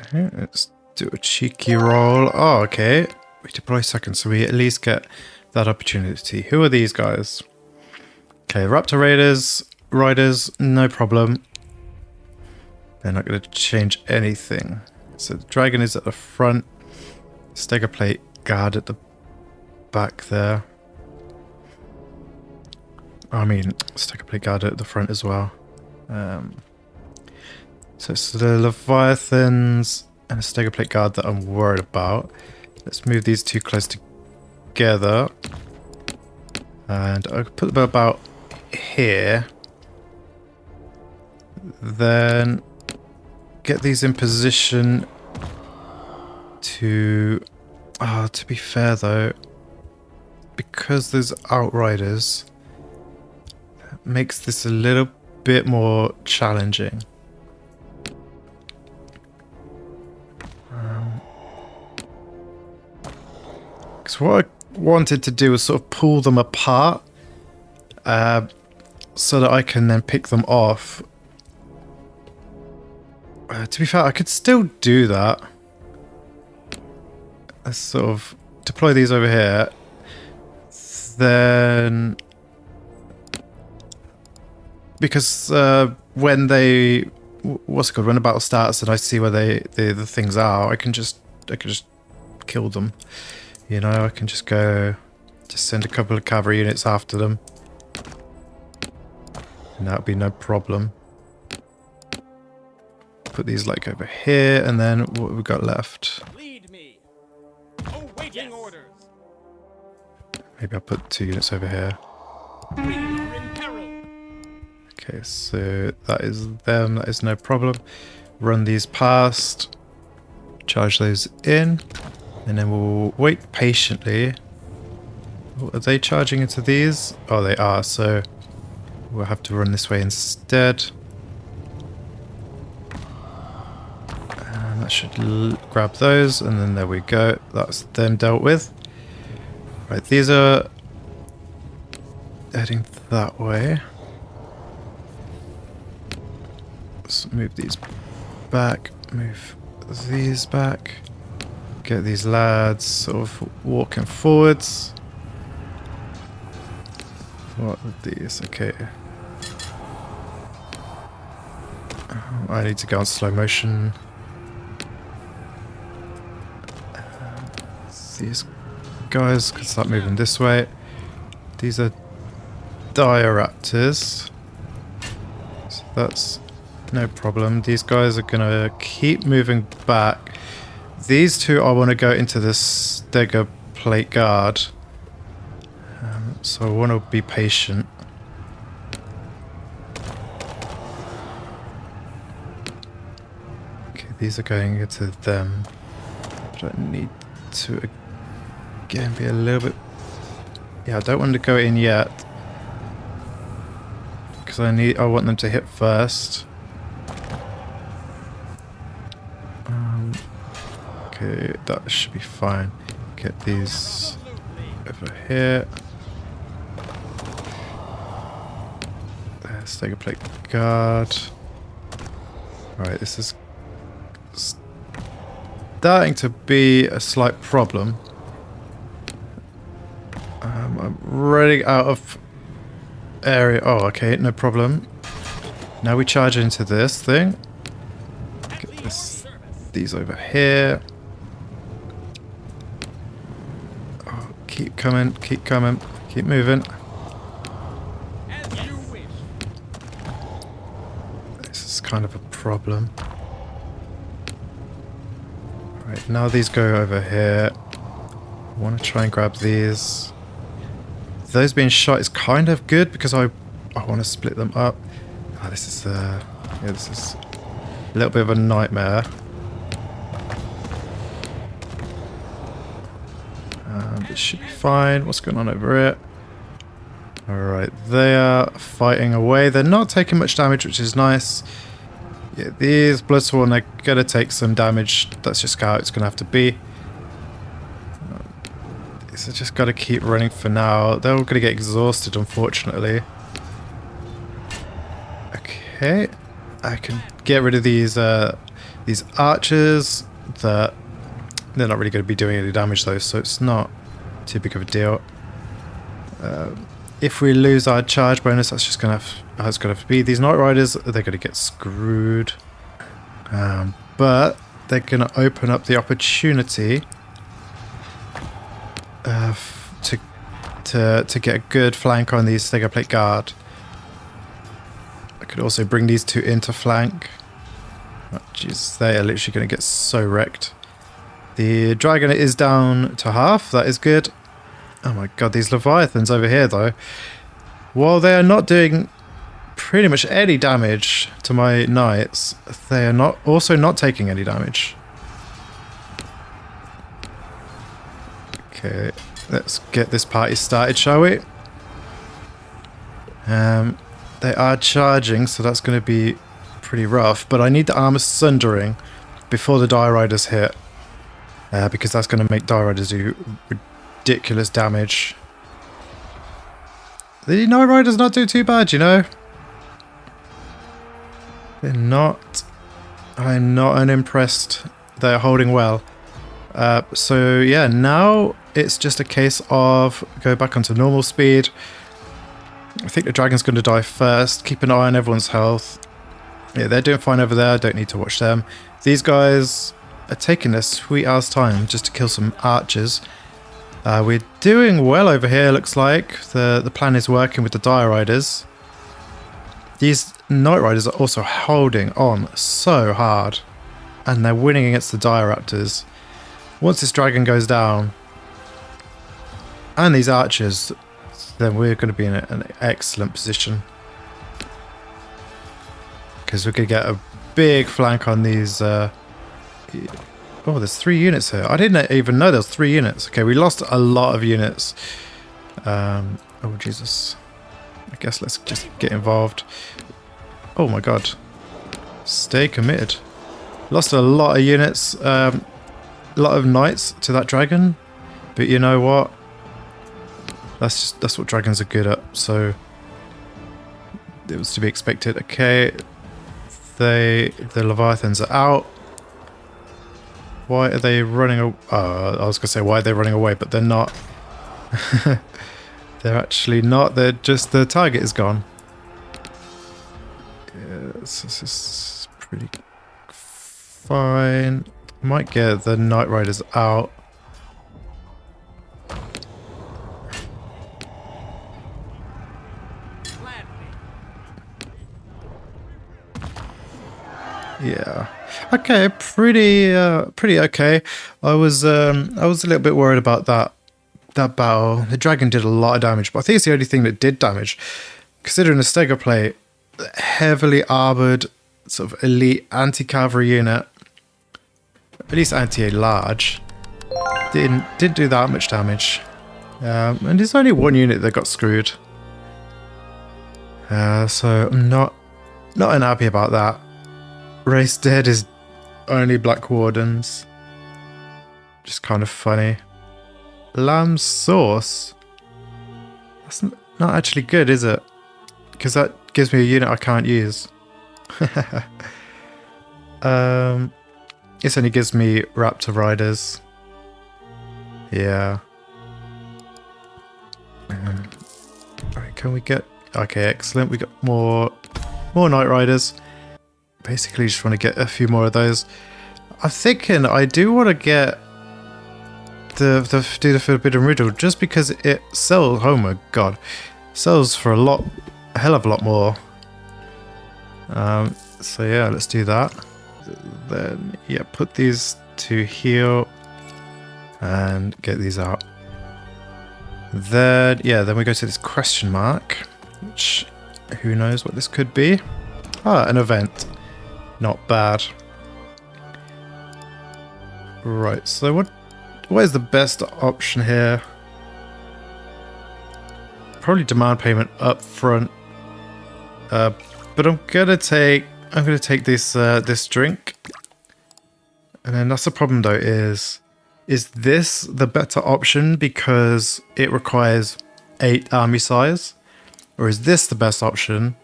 Okay, let's do a cheeky roll. Oh, okay. We deploy second, so we at least get that opportunity. Who are these guys? Okay, Raptor Riders, no problem. They're not going to change anything. So the dragon is at the front. Stega plate guard at the back there. I mean, Stega plate guard at the front as well. So it's the Leviathans and a Stega plate guard that I'm worried about. Let's move these two close together. And I'll put them about here. Then get these in position to be fair though, because there's Outriders, that makes this a little bit more challenging. Because what I wanted to do was sort of pull them apart so that I can then pick them off. To be fair, I could still do that. Let's sort of deploy these over here. Then, because when they, what's it called? When the battle starts and I see where the things are, I can just kill them. You know, I can just send a couple of cavalry units after them, and that'll be no problem. Put these like over here, and then what have we got left? Lead me. Awaiting orders. Maybe I'll put 2 units over here. We are in peril. Okay, so that is them. That is no problem. Run these past. Charge those in. And then we'll wait patiently. Are they charging into these? Oh, they are. So we'll have to run this way instead. And that should grab those. And then there we go. That's them dealt with. Right, these are heading that way. Let's move these back. Move these back. Get these lads sort of walking forwards. What are these? Okay. I need to go on slow motion. These guys can start moving this way. These are Diraptors. So that's no problem. These guys are going to keep moving back. These two I want to go into the Stega plate guard. So I want to be patient. Okay, these are going into them. But I need to again be a little bit... Yeah, I don't want to go in yet. Because I want them to hit first. Okay, that should be fine. Get these over here. Let's take a plate guard. Alright, this is starting to be a slight problem. I'm running out of area. Oh, okay, no problem. Now we charge into this thing. Get this, these over here. Oh, keep coming, keep moving. As you wish. This is kind of a problem. Right, now these go over here. I want to try and grab these. Those being shot is kind of good because I want to split them up. Oh, this is this is a little bit of a nightmare. It should be fine. What's going on over here? Alright, they are fighting away. They're not taking much damage, which is nice. Yeah, these Bloodsworn are going to take some damage. That's just how it's going to have to be. So just got to keep running for now. They're all going to get exhausted, unfortunately. Okay, I can get rid of these archers. That they're not really going to be doing any damage though, so it's not too big of a deal. If we lose our charge bonus, that's just going to have to be. These Outriders, they're going to get screwed. But they're going to open up the opportunity to get a good flank on these Stego Plate Guard. I could also bring these two into flank. Oh, jeez, they are literally going to get so wrecked. The dragon is down to half. That is good. Oh my god, these Leviathans over here though. While they are not doing pretty much any damage to my knights, they are also not taking any damage. Okay, let's get this party started, shall we? They are charging, so that's going to be pretty rough, but I need the armor sundering before the Die Riders hit, because that's going to make Die Riders do ridiculous damage. The Night Riders not do too bad, you know. They're not. I'm not unimpressed. They're holding well. So yeah, now it's just a case of go back onto normal speed. I think the dragon's going to die first. Keep an eye on everyone's health. Yeah, they're doing fine over there. I don't need to watch them. These guys are taking their sweet ass time just to kill some archers. We're doing well over here, looks like. The plan is working with the Dire Riders. These Night Riders are also holding on so hard. And they're winning against the Dire Raptors. Once this dragon goes down, and these archers, then we're going to be in an excellent position. Because we could get a big flank on these... oh, there's 3 units here. I didn't even know there was 3 units. Okay, we lost a lot of units. Oh, Jesus. I guess let's just get involved. Oh, my God. Stay committed. Lost a lot of units. A lot of knights to that dragon. But you know what? That's what dragons are good at. So it was to be expected. Okay. The Leviathans are out. Why are they running away? I was going to say why are they running away, but they're not. They're actually not. They're just, the target is gone. Yes, this is pretty fine. Might get the Night Riders out. Yeah. Okay, pretty okay. I was a little bit worried about that battle. The dragon did a lot of damage, but I think it's the only thing that did damage. Considering the Stego Plate, heavily armored, sort of elite anti-cavalry unit, at least anti-large, didn't do that much damage. And there's only 1 unit that got screwed. So I'm not unhappy about that. Race dead is only Black Wardens. Just kind of funny. Lamb sauce? That's not actually good, is it? Because that gives me a unit I can't use. This only gives me Raptor Riders. Yeah. Alright, can we get Okay, excellent. We got more Outriders. Basically, just want to get a few more of those. I'm thinking I do want to get do the Forbidden Riddle just because it sells. Oh my god, sells for a hell of a lot more. So yeah, let's do that. Then yeah, put these to heal and get these out. Then yeah, then we go to this question mark, which who knows what this could be. Ah, an event. Not bad. Right, so what is the best option here? Probably demand payment up front. But I'm gonna take this this drink. And then that's the problem though, is this the better option because it requires 8 army size? Or is this the best option?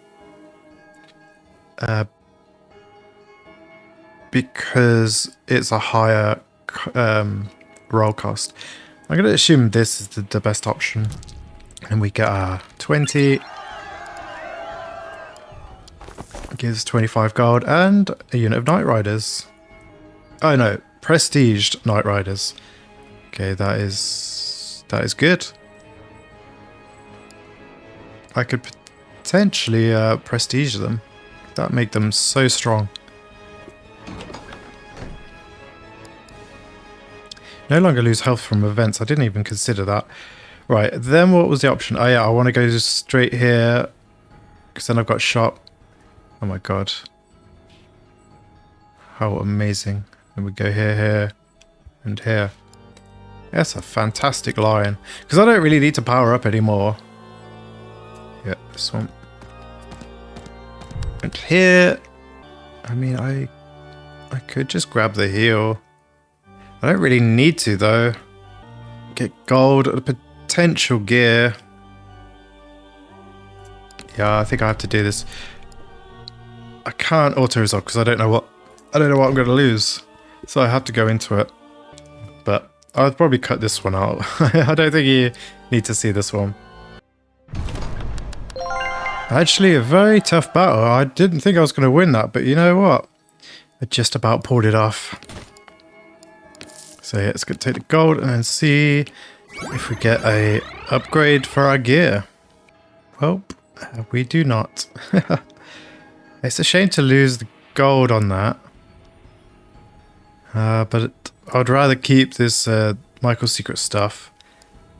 Because it's a higher roll cost. I'm going to assume this is the best option. And we get our 20. Gives 25 gold and a unit of Outriders. Oh no, prestiged Outriders. Okay, that is good. I could potentially prestige them. That make them so strong. No longer lose health from events. I didn't even consider that. Right, then what was the option? Oh yeah, I want to go straight here because then I've got shop. Oh my god. How amazing. And we go here, here, and here. That's a fantastic lion. Because I don't really need to power up anymore. Yeah, this one. And here, I mean, I could just grab the heal. I don't really need to though. Get gold, a potential gear. Yeah, I think I have to do this. I can't auto resolve because I don't know what I'm going to lose. So I have to go into it. But I'll probably cut this one out. I don't think you need to see this one. Actually, a very tough battle. I didn't think I was going to win that, but you know what? I just about pulled it off. So yeah, let's go take the gold and then see if we get a upgrade for our gear. Well, we do not. It's a shame to lose the gold on that. But I'd rather keep this Michael's Secret stuff.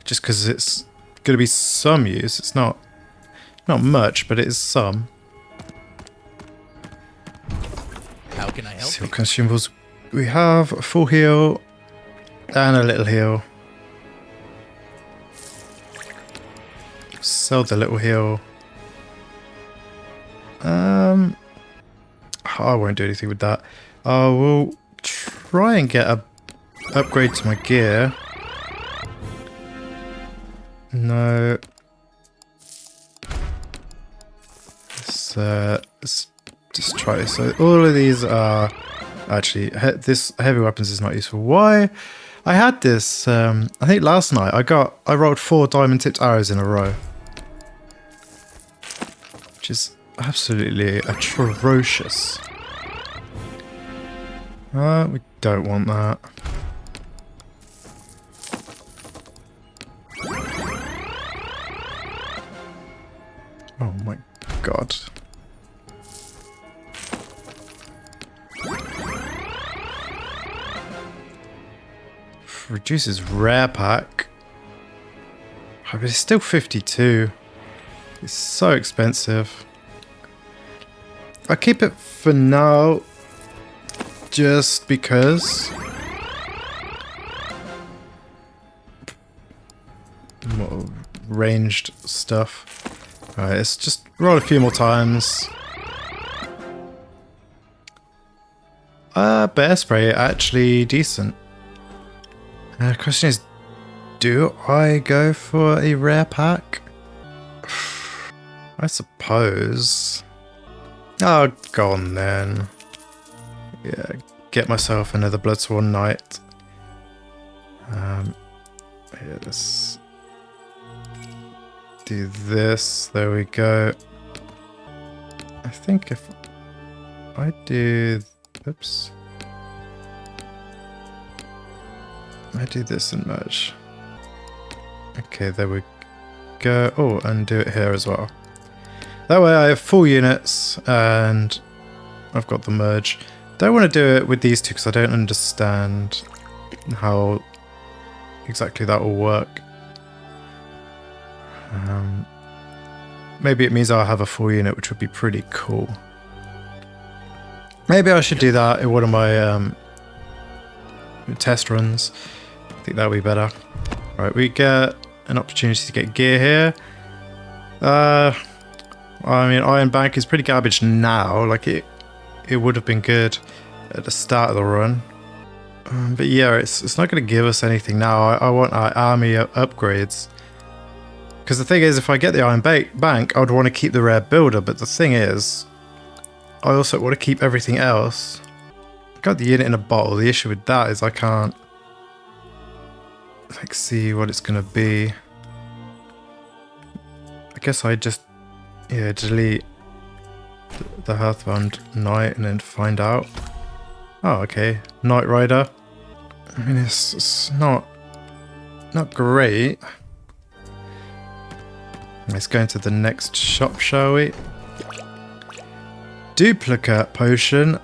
Just because it's going to be some use. It's not much, but it is some. How can I help See what you? consumables we have. A full heal and a little heal. Sell the little heal. I won't do anything with that. I will try and get a upgrade to my gear. No. Let's just try this. So all of these are actually this heavy weapons is not useful. Why? I had this. I think last night I rolled 4 diamond tipped arrows in a row, which is absolutely atrocious. We don't want that. Oh my god. Reduces rare pack. Oh, but it's still 52. It's so expensive. I'll keep it for now. Just because. More ranged stuff. Alright, let's just roll a few more times. Bear spray actually decent. The question is, do I go for a rare pack? I suppose. Oh, go on then. Yeah, get myself another Bloodsworn Knight. Yeah, do this. There we go. I think if I do... Oops. I do this and merge. Okay, there we go. Oh, and do it here as well. That way I have full units and I've got the merge. Don't want to do it with these two because I don't understand how exactly that will work. Maybe it means I'll have a full unit, which would be pretty cool. Maybe I should do that in one of my test runs. I think that would be better. Right, we get an opportunity to get gear here. I mean, Iron Bank is pretty garbage now. Like, it would have been good at the start of the run. But yeah, it's not going to give us anything now. I want our army upgrades. Because the thing is, if I get the Iron Bank, I would want to keep the rare builder. But the thing is, I also want to keep everything else. I got the unit in a bottle. The issue with that is I can't like see what it's going to be. I guess I just delete the Hearthbound Knight and then find out. Oh, okay. Knight Rider. I mean, it's not great. Let's go into the next shop, shall we? Duplicate potion.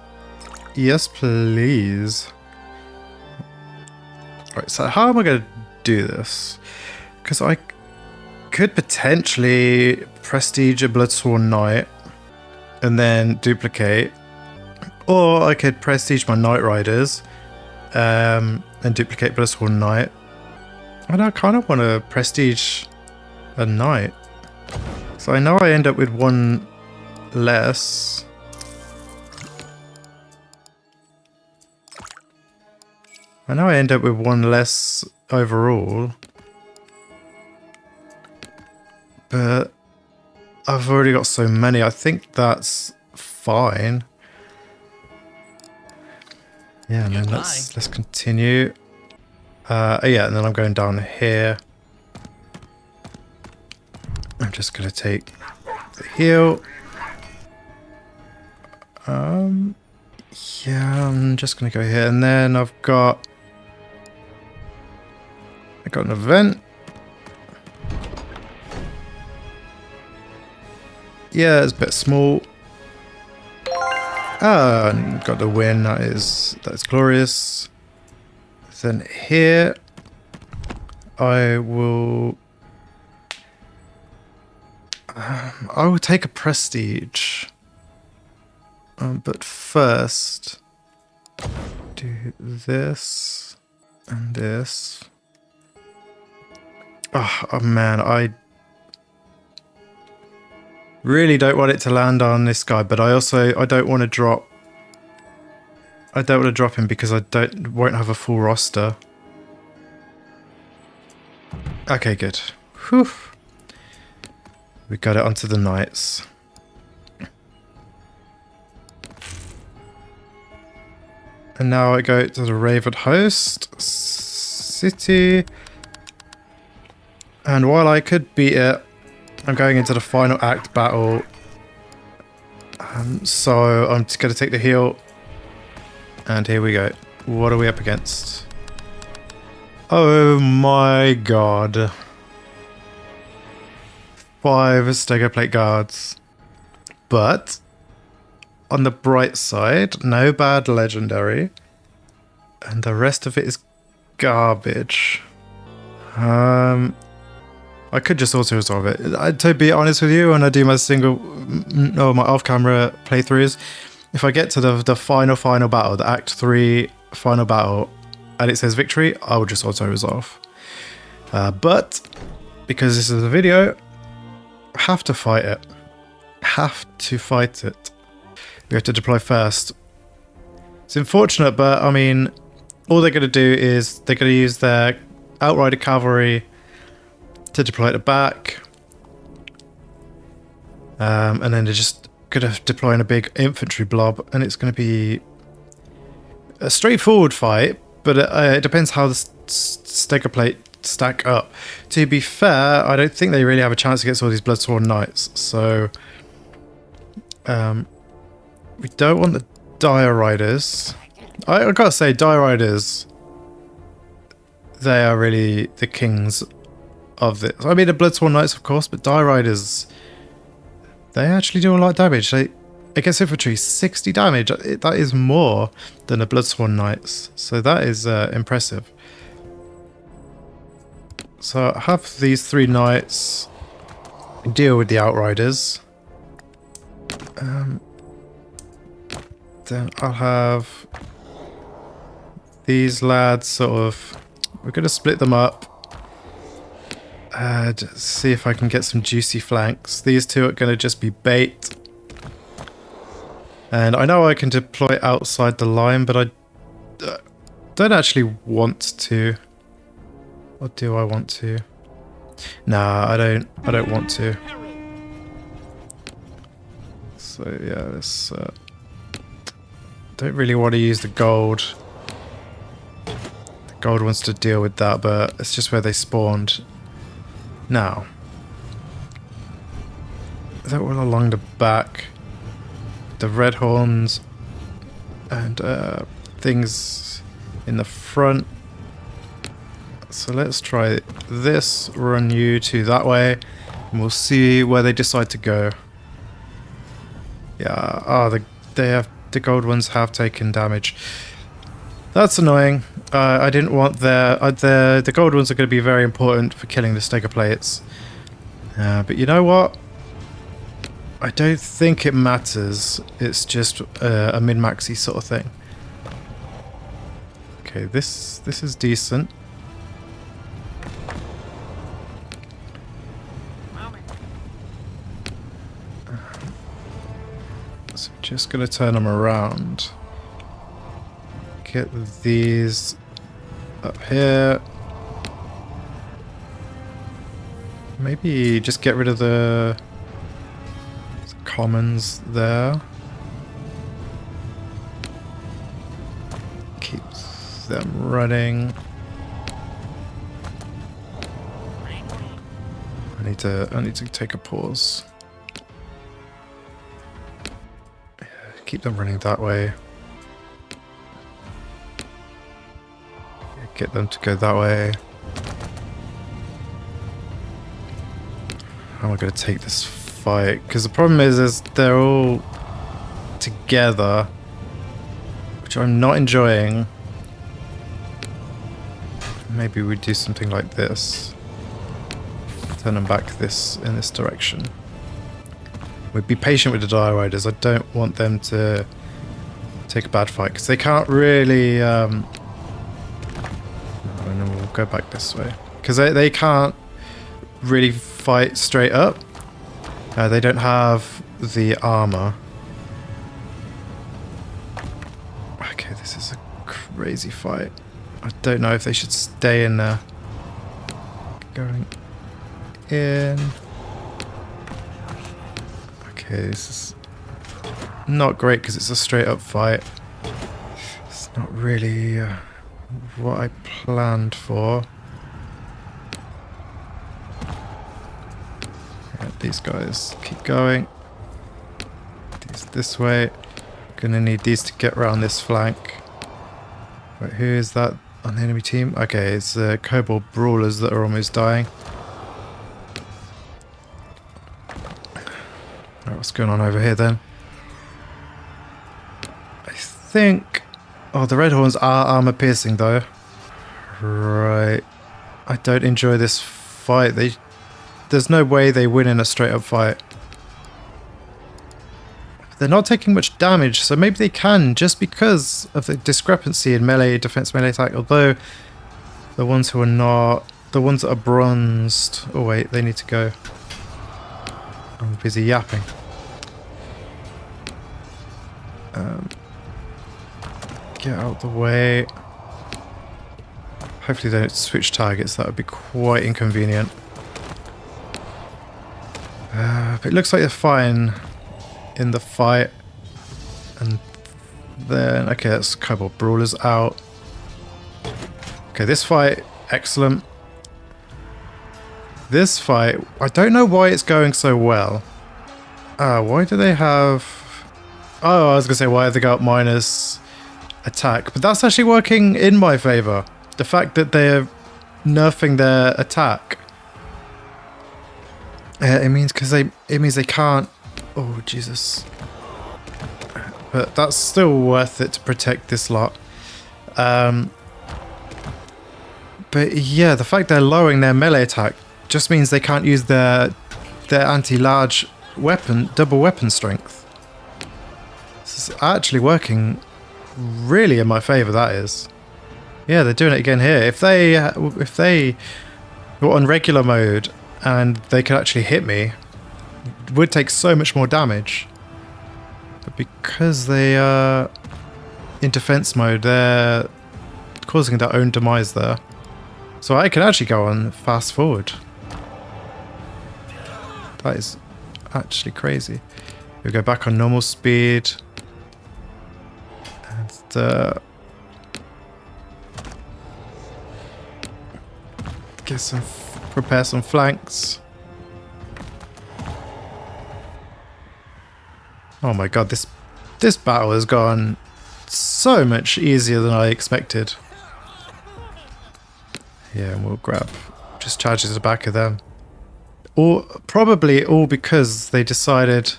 Yes, please. Right, so how am I going to do this? Because I could potentially prestige a Bloodsworn Knight and then duplicate. Or I could prestige my Night Riders and duplicate Bloodsworn Knight. And I kind of want to prestige a Knight. So I know I end up with one less. I know I end up with one less overall. But I've already got so many. I think that's fine. Yeah, and then let's continue. Yeah, and then I'm going down here. I'm just gonna take the heal. Yeah, I'm just gonna go here, and then I got an event. Yeah, it's a bit small. Got the win. That's glorious. Then here, I will take a prestige. But first, do this and this. Oh man, I really don't want it to land on this guy, but I don't want to drop. I don't want to drop him because I won't have a full roster. Okay, good. Whew. We got it onto the knights. And now I go to the Raven Host City. And while I could beat it, I'm going into the final act battle. So I'm just going to take the heal. And here we go. What are we up against? Oh my god. 5 Stego Plate Guards. But on the bright side, no bad legendary. And the rest of it is garbage. I could just auto resolve it. To be honest with you, when I do my my off-camera playthroughs, if I get to the final battle, the Act 3 final battle, and it says victory, I will just auto resolve. But because this is a video, I have to fight it. We have to deploy first. It's unfortunate, but I mean, all they're going to do is they're going to use their Outrider Cavalry to deploy at the back. And then they're just going to deploy in a big infantry blob, and it's going to be a straightforward fight, but it depends how the Stego Plate stack up. To be fair, I don't think they really have a chance against all these Bloodsworn Knights. So we don't want the Dire Riders. I gotta say, Dire Riders, they are really the kings of this. I mean, the Bloodsworn Knights, of course, but Dire Riders, they actually do a lot of damage. Against infantry, 60 damage. That is more than the Bloodsworn Knights. So that is impressive. So I have these 3 knights deal with the Outriders. Then I'll have these lads sort of... We're going to split them up. Just see if I can get some juicy flanks. These 2 are going to just be bait. And I know I can deploy outside the line, but I don't actually want to. Or do I want to? Nah, I don't want to. So yeah, this don't really want to use the gold. The gold wants to deal with that, but it's just where they spawned. Now, that one along the back, the red horns, and things in the front. So let's try this. Run you to that way, and we'll see where they decide to go. Yeah, the gold ones have taken damage. That's annoying. I didn't want the gold ones are going to be very important for killing the Stega plates. But you know what? I don't think it matters. It's just a min-maxy sort of thing. Okay, this is decent. So just gonna turn them around. Get these up here. Maybe just get rid of the commons there. Keep them running. I need to take a pause. Keep them running that way. Get them to go that way. How am I going to take this fight? Because the problem is they're all together, which I'm not enjoying. Maybe we do something like this. Turn them back in this direction. We'd be patient with the Dire Riders. I don't want them to take a bad fight because they can't really. And then we'll go back this way because they can't really fight straight up. They don't have the armor. Okay, this is a crazy fight. I don't know if they should stay in there. Going in. Okay, this is not great because it's a straight up fight. It's not really what I planned for. Yeah, these guys keep going. These this way. Gonna need these to get around this flank. Wait, who is that on the enemy team? Okay, it's the Kobold Brawlers that are almost dying. Right, what's going on over here then? I think... Oh, the Red Horns are armor piercing though. Right. I don't enjoy this fight. There's no way they win in a straight up fight. They're not taking much damage, so maybe they can just because of the discrepancy in melee defense, melee attack. Although the ones who are not, the ones that are bronzed. Oh wait, they need to go. I'm busy yapping. Get out the way. Hopefully they don't switch targets. That would be quite inconvenient. But it looks like they're fine in the fight. And then, okay, that's Kobold Brawlers out. Okay, this fight, excellent. this fight, I don't know why it's going so well. Why do they have... Oh, I was going to say, why have they got minus attack? But that's actually working in my favor. The fact that they're nerfing their attack. It means they can't... Oh, Jesus. But that's still worth it to protect this lot. But yeah, the fact they're lowering their melee attack just means they can't use their anti-large weapon, double weapon strength. This is actually working really in my favor, that is. Yeah, they're doing it again here. If they were on regular mode and they could actually hit me, it would take so much more damage. But because they are in defense mode, they're causing their own demise there. So I can actually go on fast forward. That is actually crazy. We'll go back on normal speed. And prepare some flanks. Oh my god, this battle has gone so much easier than I expected. Yeah, and we'll grab just charges the back of them. Or probably all because they decided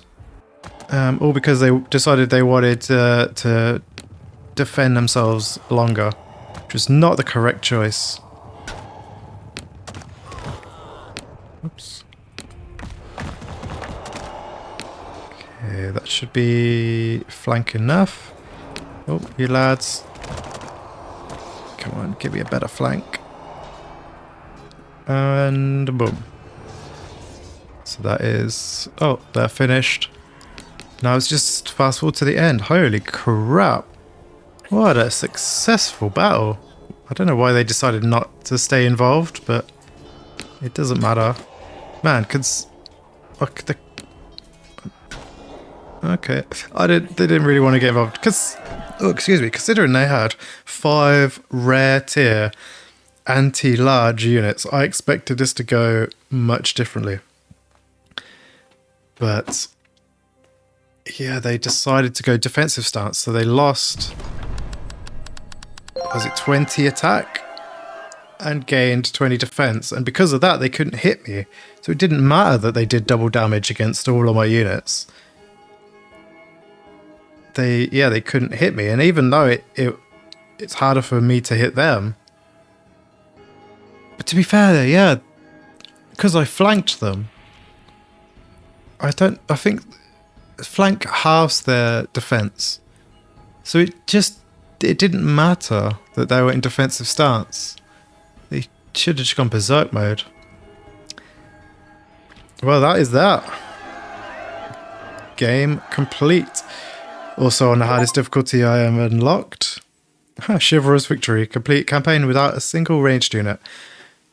they wanted to defend themselves longer, which was not the correct choice. Oops. Okay, that should be flank enough. Oh, you lads. Come on, give me a better flank. And boom. So that is... Oh, they're finished. Now it's just fast forward to the end. Holy crap. What a successful battle. I don't know why they decided not to stay involved, but it doesn't matter. Man, okay. They didn't really want to get involved. Considering they had 5 rare tier anti-large units, I expected this to go much differently. But yeah, they decided to go defensive stance, so they lost, was it 20 attack and gained 20 defense, and because of that they couldn't hit me, so it didn't matter that they did double damage against all of my units. They couldn't hit me, and even though it's harder for me to hit them, but to be fair, yeah, because I flanked them, I think flank halves their defense. So it didn't matter that they were in defensive stance. They should have just gone berserk mode. Well, that is that. Game complete. Also on the hardest difficulty I am unlocked. Chivalrous victory. Complete campaign without a single ranged unit.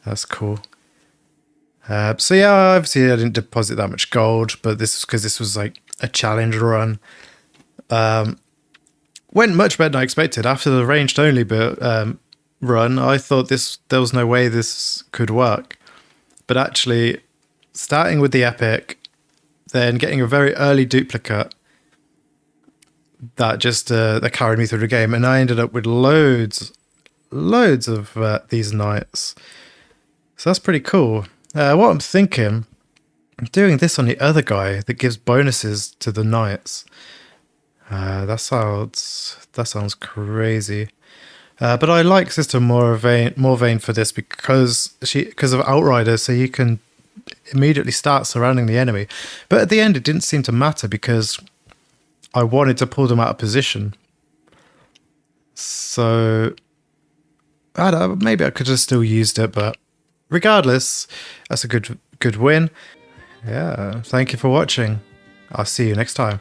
That's cool. So yeah, obviously I didn't deposit that much gold, but this is because this was like a challenge run. Went much better than I expected. After the ranged only run, I thought there was no way this could work. But actually, starting with the epic, then getting a very early duplicate, that just that carried me through the game, and I ended up with loads of these knights. So that's pretty cool. What I'm thinking, I'm doing this on the other guy that gives bonuses to the knights. That sounds crazy. But I like System more vein for this because of Outriders, so you can immediately start surrounding the enemy. But at the end, it didn't seem to matter because I wanted to pull them out of position. So I don't know, maybe I could have still used it, but regardless, that's a good win. Yeah, thank you for watching. I'll see you next time.